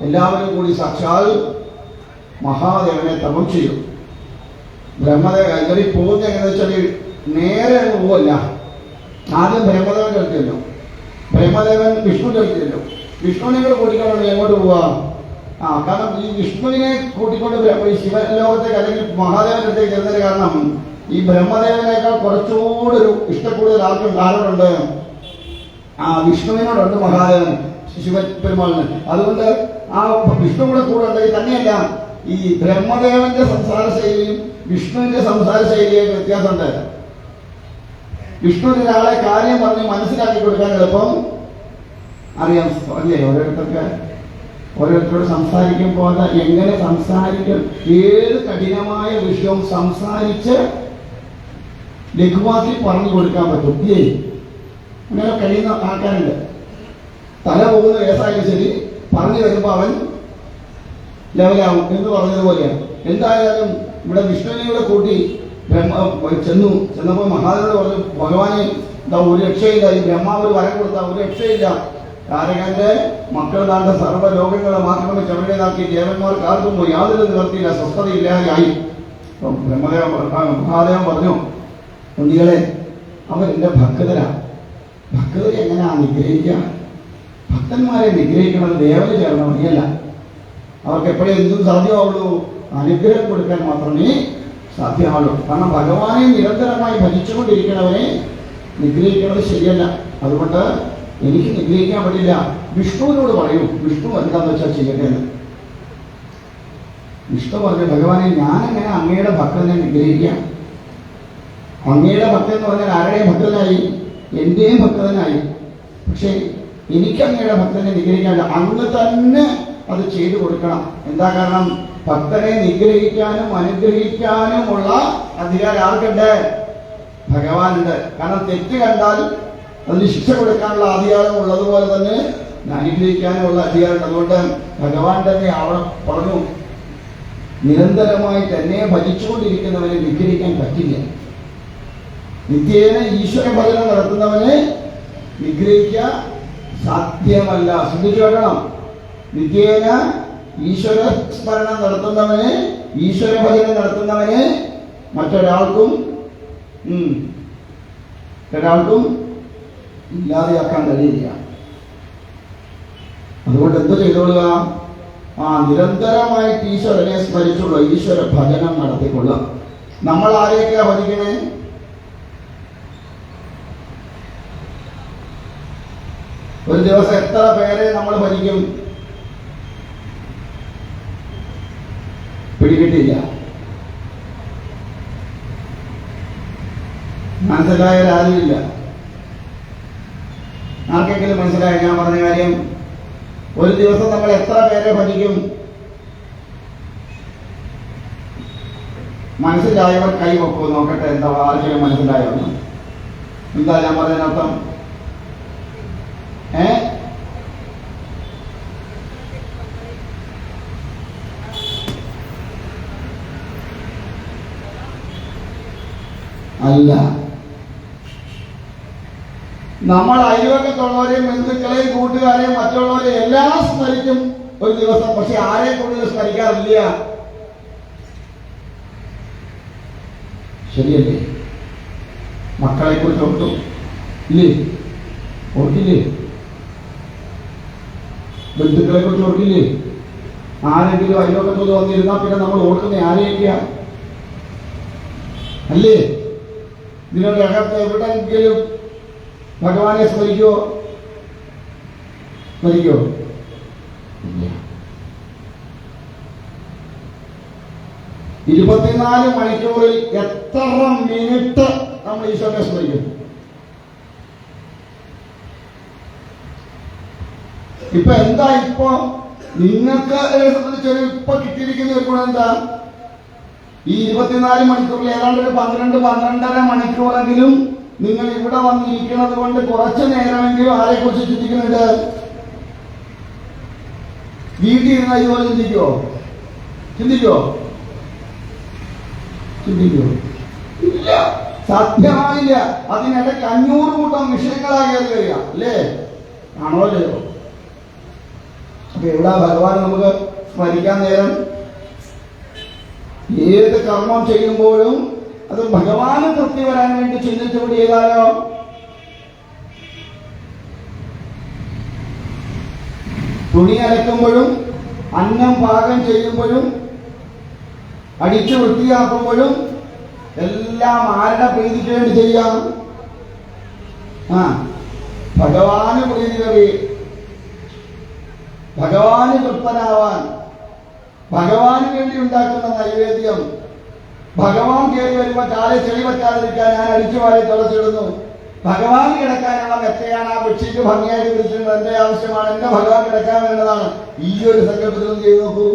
എല്ലാവരും കൂടി സാക്ഷാൽ മഹാദേവനെ തപം ചെയ്യും. ബ്രഹ്മദേവൻ ഇവർ പോകുന്ന എങ്ങനെ വെച്ചാൽ നേരെ അങ്ങ് പോവല്ല. ആദ്യം ബ്രഹ്മദേവന്റെ അടുത്തല്ലോ, ബ്രഹ്മദേവൻ വിഷ്ണുവിന്റെ അടുത്തല്ലോ. വിഷ്ണുവിനെ കൂടെ കൂട്ടിക്കൊണ്ടാണ് എങ്ങോട്ട് പോവാ? കാരണം ഈ വിഷ്ണുവിനെ കൂട്ടിക്കൊണ്ട് ശിവലോകത്തേക്ക് അല്ലെങ്കിൽ മഹാദേവന്റെ അടുത്തേക്ക് ചെന്നതിന് കാരണം ഈ ബ്രഹ്മദേവനേക്കാൾ കുറച്ചുകൂടെ ഒരു ഇഷ്ടക്കൂടുതൽ ആരോടുണ്ട്? വിഷ്ണുവിനോടുണ്ട് മഹാദേവൻ, ശിവപെരുമാളിന്. അതുകൊണ്ട് വിഷ്ണു കൂടെ ഉണ്ടെങ്കിൽ തന്നെയല്ല, ഈ ബ്രഹ്മദേവന്റെ സംസാര ശൈലിയും വിഷ്ണുവിന്റെ സംസാര ശൈലിയും വ്യത്യാസമുണ്ട്. വിഷ്ണുവിന് ഒരാളെ കാര്യം പറഞ്ഞ് മനസ്സിലാക്കി കൊടുക്കാൻ എളുപ്പം അറിയാം അല്ലേ? ഓരോരുത്തരോട് സംസാരിക്കുമ്പോൾ അത് എങ്ങനെ സംസാരിക്കും, ഏത് കഠിനമായ വിഷയവും സംസാരിച്ച് ലഘുവാക്കി പറഞ്ഞു കൊടുക്കാൻ പറ്റും. അങ്ങനെ കഴിയുന്ന ആൾക്കാരുണ്ട്. തല പോകുന്ന കേസായാലും ശരി, പറഞ്ഞു വരുമ്പോൾ അവൻ ലെവലാവും എന്ന് പറഞ്ഞതുപോലെയാണ്. എന്തായാലും ഇവിടെ വിഷ്ണുവിനെ കൂടെ കൂട്ടി ചെന്നപ്പോൾ മഹാദേവനോട് പറഞ്ഞു, ഭഗവാനെ ഒരു രക്ഷയില്ല, ഈ ബ്രഹ്മാവ് വരം കൊടുത്താൽ ഒരു രക്ഷയില്ല. താരകന്റെ മക്കൾ താണ്ട സർവ്വലോകങ്ങളെ ആക്രമിച്ച് അവരുടേതാക്കി ദേവന്മാർക്ക് ആർക്കും യാതൊരു നിവർത്തിയില്ല, സ്വസ്ഥതയില്ലാതെയായി. അപ്പം മഹാദേവൻ പറഞ്ഞു, കുട്ടികളെ അവരെന്റെ ഭക്തരാണ്. ഭക്തരെ എങ്ങനെയാണ് നിഗ്രഹിക്കുക? ഭക്തന്മാരെ നിഗ്രഹിക്കുന്നത് ദേവന് ചേർന്ന വഴിയല്ല. അവർക്ക് എപ്പോഴും എന്തും സാധ്യമാവുള്ളൂ? അനുഗ്രഹം കൊടുക്കാൻ മാത്രമേ സാധ്യമാവുള്ളൂ. കാരണം ഭഗവാനെ നിരന്തരമായി ഭജിച്ചുകൊണ്ടിരിക്കുന്നവനെ നിഗ്രഹിക്കുന്നത് ശരിയല്ല. അതുകൊണ്ട് എനിക്ക് നിഗ്രഹിക്കാൻ പറ്റില്ല. വിഷ്ണുവിനോട് പറയൂ, വിഷ്ണു എന്താന്ന് വെച്ചാൽ ചെയ്യട്ടെ എന്ന്. വിഷ്ണു പറഞ്ഞു, ഭഗവാനെ ഞാനെങ്ങനെ അങ്ങയുടെ ഭക്തനെ നിഗ്രഹിക്കാം? അങ്ങയുടെ ഭക്തൻ എന്ന് പറഞ്ഞാൽ ആരുടെയും ഭക്തനായി? എന്റെയും ഭക്തനായി. പക്ഷെ എനിക്ക് അങ്ങയുടെ ഭക്തനെ നിഗ്രഹിക്കാനില്ല. അങ്ങ് തന്നെ അത് ചെയ്തു കൊടുക്കണം. എന്താ കാരണം? ഭക്തനെ നിഗ്രഹിക്കാനും അനുഗ്രഹിക്കാനുമുള്ള അധികാരം ആർക്കുണ്ട്? ഭഗവാനുണ്ട്. കാരണം തെറ്റ് കണ്ടാൽ അതിന് ശിക്ഷ കൊടുക്കാനുള്ള അധികാരം ഉള്ളതുപോലെ തന്നെ അനുഗ്രഹിക്കാനുള്ള അധികാരം. അതുകൊണ്ട് ഭഗവാൻ തന്നെ അവിടെ പറഞ്ഞു, നിരന്തരമായി തന്നെ ഭജിച്ചുകൊണ്ടിരിക്കുന്നവനെ നിഗ്രഹിക്കാൻ പറ്റില്ല. നിത്യേന ഈശ്വര ഭജനം നടത്തുന്നവനെ നിഗ്രഹിക്കാൻ സാധ്യമല്ല. ശ്രദ്ധിച്ചു കേൾക്കണം. നിത്യേന ഈശ്വര സ്മരണം നടത്തുന്നവന്, ഈശ്വര ഭജനം നടത്തുന്നവന് മറ്റൊരാൾക്കും ഇല്ലാതെയാക്കാൻ കഴിയില്ല. അതുകൊണ്ട് എന്ത് ചെയ്തോളുക? നിരന്തരമായിട്ട് ഈശ്വരനെ സ്മരിച്ചുള്ള ഈശ്വര ഭജനം നടത്തിക്കൊള്ളുക. നമ്മൾ ആരെയൊക്കെയാ ഭജിക്കണേ? ഒരു ദിവസം എത്ര പേരെ നമ്മൾ ഭജിക്കും? പിടികിട്ടില്ല. മനസ്സിലായാലും ആർക്കെങ്കിലും മനസ്സിലായ ഞാൻ പറഞ്ഞ കാര്യം? ഒരു ദിവസം നമ്മൾ എത്ര പേരെ ഭജിക്കും? മനസ്സിലായവർ കൈ വെക്കൂ, നോക്കട്ടെ. എന്താ ആർക്കെങ്കിലും മനസ്സിലായോ? എന്താ ഞാൻ പറഞ്ഞതിനർത്ഥം? അല്ല, നമ്മൾ അയൽവക്കത്തുള്ളവരെയും ബന്ധുക്കളെയും കൂട്ടുകാരെയും മറ്റുള്ളവരെയും എല്ലാം സ്മരിക്കും ഒരു ദിവസം. പക്ഷെ ആരെ കൂടുതൽ സ്മരിക്കാറില്ല. ശരിയല്ലേ? മക്കളെ കുറിച്ച് ഓർത്തു ഇല്ലേ? ഓർക്കില്ലേ? ബന്ധുക്കളെ കുറിച്ച് ഓർക്കില്ലേ? ആരെങ്കിലും അയൽവക്കത്തോട് വന്നിരുന്നാൽ പിന്നെ നമ്മൾ ഓർക്കുന്ന ആരെയൊക്കെയാ അല്ലേ? ഇതിനൊരു അകത്ത് എവിടെയെങ്കിലും ഭഗവാനെ സ്മരിക്കോ? 24 മണിക്കൂറിൽ എത്ര മിനിറ്റ് നമ്മൾ ഈശ്വരനെ സ്മരിക്കും? ഇപ്പൊ എന്താ ഇപ്പൊ നിങ്ങൾക്ക് സംബന്ധിച്ചൊരു ഇപ്പൊ കിട്ടിയിരിക്കുന്ന ഒരു ഗുണം എന്താ? ഈ 24 മണിക്കൂറിൽ ഏതാണ്ട് ഒരു 12-12.5 മണിക്കൂറെങ്കിലും നിങ്ങൾ ഇവിടെ വന്നിരിക്കുന്നത് കൊണ്ട് കുറച്ചു നേരമെങ്കിലും ആരെക്കുറിച്ച് ചിന്തിക്കുന്നുണ്ട്? വീട്ടിൽ ഇരുന്ന ഇതുപോലെ ചിന്തിക്കോ? ഇല്ല, സാധ്യമായില്ല. അതിനിടയ്ക്ക് 500 കൂട്ടം വിഷയങ്ങളായി വരിക അല്ലേ? ആണോ അല്ലയോ? അപ്പൊ എവിടെ ഭഗവാൻ നമുക്ക് സ്മരിക്കാൻ നേരം? ഏത് കർമ്മം ചെയ്യുമ്പോഴും അത് ഭഗവാന് തൃപ്തി വരാൻ വേണ്ടി ചിന്തിച്ചുകൂടി ചെയ്താലോ? തുണി അലക്കുമ്പോഴും അന്നം പാകം ചെയ്യുമ്പോഴും അടിച്ചു വൃത്തിയാക്കുമ്പോഴും എല്ലാം ആരുടെ പ്രീതിക്ക് വേണ്ടി ചെയ്യാം? ഭഗവാന് പ്രീതി കറി, ഭഗവാന് തൃപ്തനാവാൻ, ഭഗവാന് വേണ്ടി ഉണ്ടാക്കുന്ന നൈവേദ്യം. ഭഗവാൻ കയറി വരുമ്പോൾ കാലെ ചെളി പറ്റാതിരിക്കാൻ ഞാൻ അടിച്ചു വാരി തുളച്ചിടുന്നു. ഭഗവാൻ കിടക്കാനുള്ള മെത്തയാണ് ആ ബെഡ്ഷീറ്റ് ഭംഗിയായിട്ട് വിരിച്ചിട്ടുണ്ട്. എന്റെ ആവശ്യമാണ്, എന്റെ ഭഗവാൻ കിടക്കാൻ വേണ്ടതാണ്. ഈ ഒരു സങ്കല്പത്തിലൊന്നും ചെയ്തു നോക്കൂ,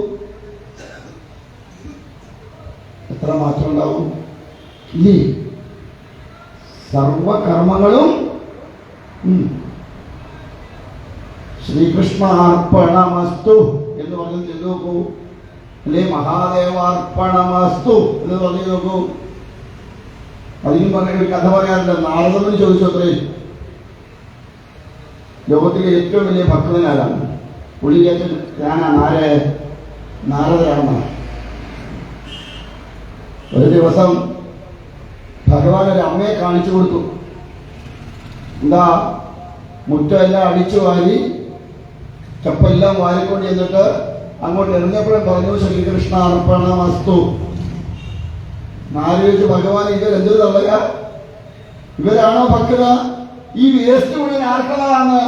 എത്ര മാറ്റം ഉണ്ടാവും ഇല്ലേ? സർവകർമ്മങ്ങളും ശ്രീകൃഷ്ണാർപ്പണമസ്തു എന്ന് പറഞ്ഞ് ചെയ്തു നോക്കൂ, അല്ലെ മഹാദേവാർപ്പണമസ്തു എന്ന് പറഞ്ഞു നോക്കൂ. അതിനും പറഞ്ഞ ഒരു കഥ പറയാറുണ്ട്. നാരദന് ചോദിച്ചു അത്രേ, ലോകത്തിലെ ഏറ്റവും വലിയ ഭക്തനാരാണ്? പുള്ളിക്കേറ്റ ഞാനാണ്. നാരദരാണ്. ഒരു ദിവസം ഭഗവാൻ ഒരു അമ്മയെ കാണിച്ചു കൊടുത്തു. എന്താ? മുറ്റമെല്ലാം അടിച്ചു വാരി ചപ്പെല്ലാം വാരിക്കൊണ്ട് ചെന്നിട്ട് അങ്ങോട്ട് എറിഞ്ഞപ്പോഴും പറഞ്ഞു ശ്രീകൃഷ്ണ അർപ്പണമസ്തു. നാല് വെച്ച് ഭഗവാൻ ഇവരെന്ത് തള്ളുക? ഇവരാണോ ഭക്തത? ഈ വേസ്റ്റ് മുഴുവൻ ആർക്കുള്ളതാണ്?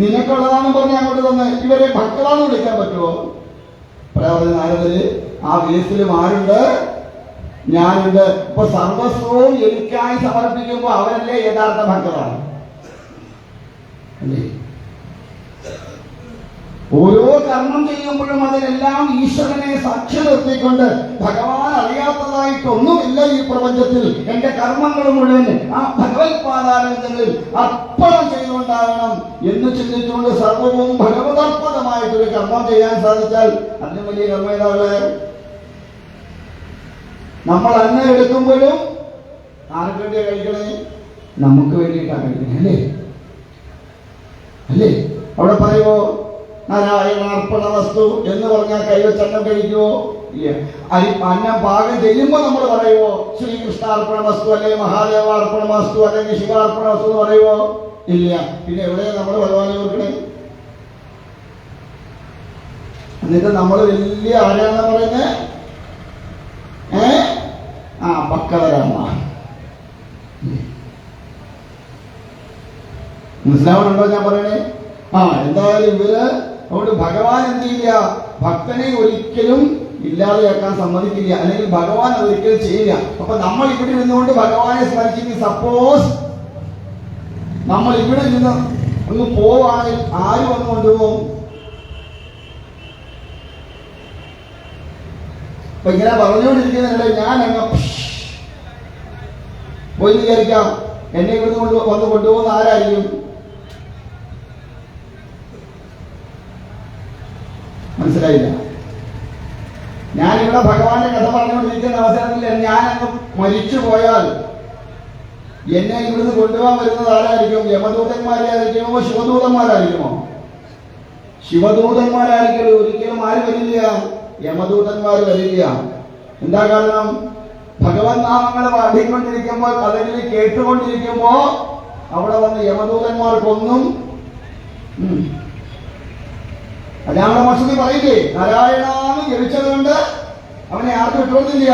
നിനക്കുള്ളതാണെന്ന് പറഞ്ഞ് അങ്ങോട്ട് തന്നെ ഇവരെ ഭക്തതാന്ന് വിളിക്കാൻ പറ്റുമോ? പറയാതെ നാരദര്, ആ വേസ്റ്റിലും ആരുണ്ട്? ഞാനുണ്ട്. ഇപ്പൊ സർവസ്വവും എനിക്കായി സമർപ്പിക്കുമ്പോൾ അവരല്ലേ യഥാർത്ഥ ഭക്തരാണ് അല്ലേ? ഓരോ കർമ്മം ചെയ്യുമ്പോഴും അതിനെല്ലാം ഈശ്വരനെ സാക്ഷി നിർത്തിക്കൊണ്ട് ഭഗവാൻ അറിയാത്തതായിട്ടൊന്നുമില്ല ഈ പ്രപഞ്ചത്തിൽ, എന്റെ കർമ്മങ്ങൾ മുഴുവൻ ആ ഭഗവത് പാദാരങ്ങളിൽ അർപ്പണം ചെയ്തുകൊണ്ടാകണം എന്ന് ചിന്തിച്ചുകൊണ്ട് സർവവും ഭഗവതർപ്പണമായിട്ടൊരു കർമ്മം ചെയ്യാൻ സാധിച്ചാൽ അതിന് വലിയ കർമ്മം ഏതാണ്? നമ്മൾ അന്ന എടുക്കുമ്പോഴും ആർക്ക് വേണ്ടിയാ കഴിക്കണേ? നമുക്ക് വേണ്ടിയിട്ടാണ് കഴിക്കണേ, അല്ലേ? അല്ലേ? അവിടെ പറയുമോ നാരായണാർപ്പണ വസ്തു എന്ന് പറഞ്ഞാൽ കൈവച്ചന്നം കഴിക്കുമോ? ഇല്ല. അന്നം പാകം ചെയ്യുമ്പോൾ നമ്മൾ പറയുമോ ശ്രീകൃഷ്ണാർപ്പണ വസ്തു, അല്ലെങ്കിൽ മഹാദേവാർപ്പണ വസ്തു, അല്ലെങ്കിൽ ശിവാർപ്പണ വസ്തു എന്ന് പറയുമോ? ഇല്ല. പിന്നെ എവിടെയാണ് നമ്മൾ ഭഗവാനെ ഓർക്കണേ? എന്നിട്ട് നമ്മൾ വലിയ ആരാണെന്ന് പറയുന്നത് പക്വതരാമ. മനസ്സിലാവണുണ്ടോ ഞാൻ പറയണേ? എന്തായാലും ഇവര് അതുകൊണ്ട് ഭഗവാൻ എന്ത് ചെയ്യില്ല, ഭക്തനെ ഒരിക്കലും ഇല്ലാതെയാക്കാൻ സമ്മതിക്കില്ല, അല്ലെങ്കിൽ ഭഗവാൻ അത് ഒരിക്കലും ചെയ്യില്ല. അപ്പൊ നമ്മൾ ഇവിടെ നിന്നുകൊണ്ട് ഭഗവാനെ സ്മരിച്ചെങ്കിൽ, സപ്പോസ് നമ്മൾ ഇവിടെ നിന്ന് ഒന്ന് പോവാണെങ്കിൽ ആര് വന്നു കൊണ്ടുപോകും? അപ്പൊ ഇങ്ങനെ പറഞ്ഞുകൊണ്ടിരിക്കുന്നതിനിടെ ഞാൻ അങ്ങ് പോയി വിചാരിക്കാം, എന്നെ ഇവിടുന്ന് വന്ന് കൊണ്ടുപോകുന്ന ആരായിരിക്കും? മനസ്സിലായില്ല? ഞാനിവിടെ ഭഗവാന്റെ കഥ പറഞ്ഞുകൊണ്ടിരിക്കുന്ന അവസരത്തിൽ ഞാൻ അങ്ങ് മരിച്ചു പോയാൽ എന്നെ ഇവിടുന്ന് കൊണ്ടുപോകാൻ വരുന്നത് ആരായിരിക്കും? യമദൂതന്മാരായിരിക്കുമോ ശിവദൂതന്മാരായിരിക്കുമോ? ശിവദൂതന്മാരായിരിക്കും. ഒരിക്കലും ആര് വരില്ല? യമദൂതന്മാർ വരില്ല. എന്താ കാരണം? ഭഗവത് നാമങ്ങൾ പാടിക്കൊണ്ടിരിക്കുമ്പോൾ, കഥകളിൽ കേട്ടുകൊണ്ടിരിക്കുമ്പോ അവിടെ വന്ന് യമദൂതന്മാർക്കൊന്നും അല്ലാതെ മസൂദി പറയില്ലേ, നാരായണാന്ന് ജപിച്ചത് കൊണ്ട് അവനെ ആർക്കും വിട്ടുകൊടുത്തില്ല,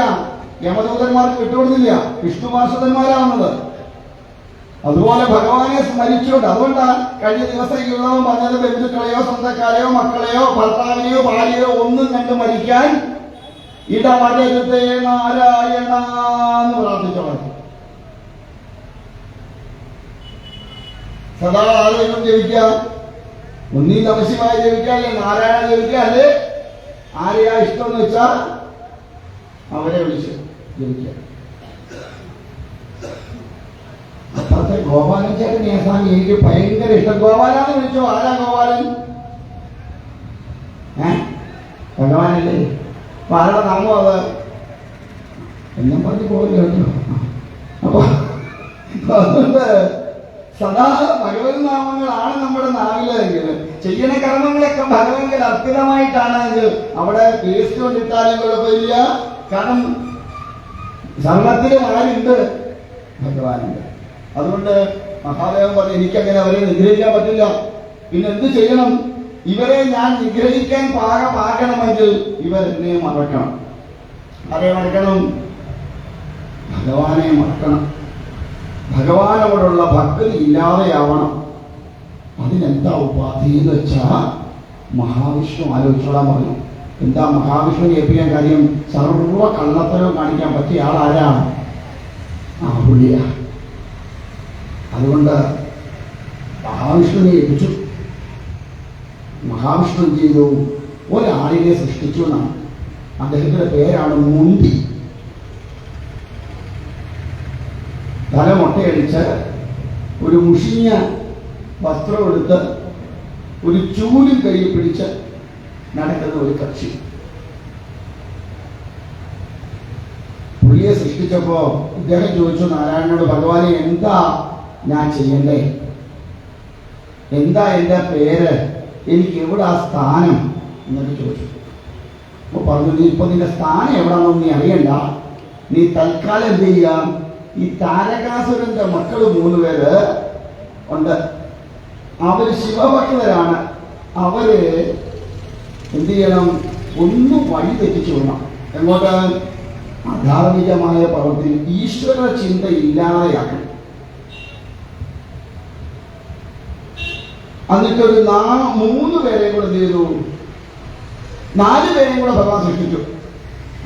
യമദൂതന്മാർക്ക് വിട്ടുകൊടുത്തില്ല, വിഷ്ണുപാർഷദന്മാരാവുന്നത്. അതുപോലെ ഭഗവാനെ സ്മരിച്ചുകൊണ്ട്, അതുകൊണ്ടാണ് കഴിഞ്ഞ ദിവസം ഈ ഉള്ളവൻ പറഞ്ഞത് ബന്ധുക്കളെയോ സ്വന്തക്കാരെയോ മക്കളെയോ ഭർത്താവിനെയോ ഭാര്യയോ ഒന്നും കണ്ട് മരിക്കാൻ ഇടവരരുതേ നാരായണ എന്ന് പ്രാർത്ഥിച്ചവൻ. സദാ ആരെയും ജപിക്കാം, ഒന്നീ നമശിവായി ജപിക്കാം, അല്ലെ നാരായണ ജപിക്കാം, അല്ലെ ആരെയാ ഇഷ്ടം എന്ന് വെച്ചാൽ അവരെ വിളിച്ച് ജപിക്കാം. അപ്പുറത്തെ ഗോപാലൻ ചേട്ടൻ ഏസാമി എനിക്ക് ഭയങ്കര ഇഷ്ടം. ഗോപാലാന്ന് വിളിച്ചോ? ആരാ ഗോപാലൻ? ഭഗവാനല്ലേ? അപ്പൊ ആരുടെ നാമോ അത്? എന്നും പറഞ്ഞ് പോകില്ല കേട്ടോ. അപ്പൊ അതുകൊണ്ട് സദാ ഭഗവത് നാമങ്ങളാണ് നമ്മുടെ നാവിലെങ്കിൽ, ചെയ്യണ കർമ്മങ്ങളൊക്കെ ഭഗവാന്റെ അർപ്പിതമായിട്ടാണെങ്കിൽ അവിടെ പേസ്റ്റ് കൊണ്ടിട്ടാലും കുഴപ്പമില്ല. കാരണം സർവത്തിലും ആരുണ്ട്? ഭഗവാനുണ്ട്. അതുകൊണ്ട് മഹാദേവൻ പറഞ്ഞു, എനിക്കങ്ങനെ അവരെ നിഗ്രഹിക്കാൻ പറ്റില്ല. പിന്നെ എന്ത് ചെയ്യണം? ഇവരെ ഞാൻ നിഗ്രഹിക്കാൻ പാകമാകണമെങ്കിൽ ഇവരെന്നെ മറക്കണം. ആരെ മറക്കണം? ഭഗവാനെ മറക്കണം. ഭഗവാനോടുള്ള ഭക്തി ഇല്ലാതെയാവണം. അതിനെന്താ ഉപാധി എന്ന് വെച്ചാ മഹാവിഷ്ണു ആലോചിച്ചോളാൻ പറഞ്ഞു. എന്താ മഹാവിഷ്ണു ഏൽപ്പിക്കാൻ കാര്യം? സർവ കള്ളത്തരവും കാണിക്കാൻ പറ്റിയ ആളാരാണ്? പുള്ളിയ. അതുകൊണ്ട് മഹാവിഷ്ണുവിനെ ഏൽപ്പിച്ചു. മഹാവിഷ്ണു ചെയ്തു, ഒരാളിനെ സൃഷ്ടിച്ചു എന്നാണ്. അദ്ദേഹത്തിന്റെ പേരാണ് മുണ്ടി. തല മുട്ടയടിച്ച് ഒരു മുഷിഞ്ഞ വസ്ത്രം എടുത്ത് ഒരു ചൂലും കയ്യിൽ പിടിച്ച് നടക്കുന്ന ഒരു കക്ഷി. പുള്ളിയെ സൃഷ്ടിച്ചപ്പോ ഇദ്ദേഹം ചോദിച്ചു നാരായണനോട്, ഭഗവാനെ എന്താ ഞാൻ ചെയ്യണ്ടേ? എന്താ എൻ്റെ പേര്? എനിക്ക് എവിടെ സ്ഥാനം എന്നൊക്കെ ചോദിച്ചു. അപ്പൊ പറഞ്ഞു, നീ ഇപ്പൊ നിന്റെ സ്ഥാനം എവിടാണെന്ന് നീ അറിയണ്ട. നീ തൽക്കാലം എന്ത് ചെയ്യാം, ഈ താരകാസുരന്റെ മക്കള് 3 പേര് ഉണ്ട്. അവര് ശിവഭക്തരാണ്. അവര് എന്ത് ചെയ്യണം? ഒന്നും വഴി തെറ്റിച്ചു വിടണം. എങ്ങോട്ട്? അധാർമികമായ പ്രവൃത്തി, ഈശ്വര ചിന്ത ഇല്ലാതെയാക്കണം. എന്നിട്ടൊരു 3 പേരെയും കൂടെ എന്ത് ചെയ്തു? 4 പേരെയും കൂടെ ഭഗവാൻ സൃഷ്ടിച്ചു.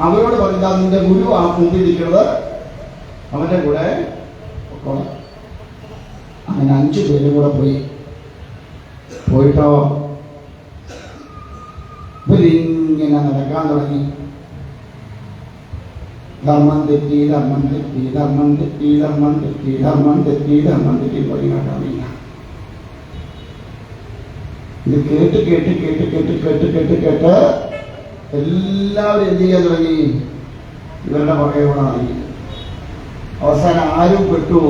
അവരോട് പറഞ്ഞാൽ നിന്റെ ഗുരു ആ മുമ്പിരിക്കുന്നത്, അവന്റെ കൂടെ അങ്ങനെ 5 പേരും കൂടെ പോയിട്ടോ ഇവരിങ്ങനെ നടക്കാൻ തുടങ്ങി. ധർമ്മം തെറ്റി, ധർമ്മം തെറ്റി, ധർമ്മം തെറ്റി, ധർമ്മം തെറ്റി, ധർമ്മം തെറ്റി, ധർമ്മം തെറ്റി വഴികാട്ടാറില്ല. ഇത് കേട്ട് കേട്ട് കേട്ട് കേട്ട് കേട്ട് കേട്ട് കേട്ട് എല്ലാവരും എന്ത് ചെയ്യാൻ തുടങ്ങി? ഇവരുടെ പുറകെയോടായി. അവസാനം ആരും പെട്ടു?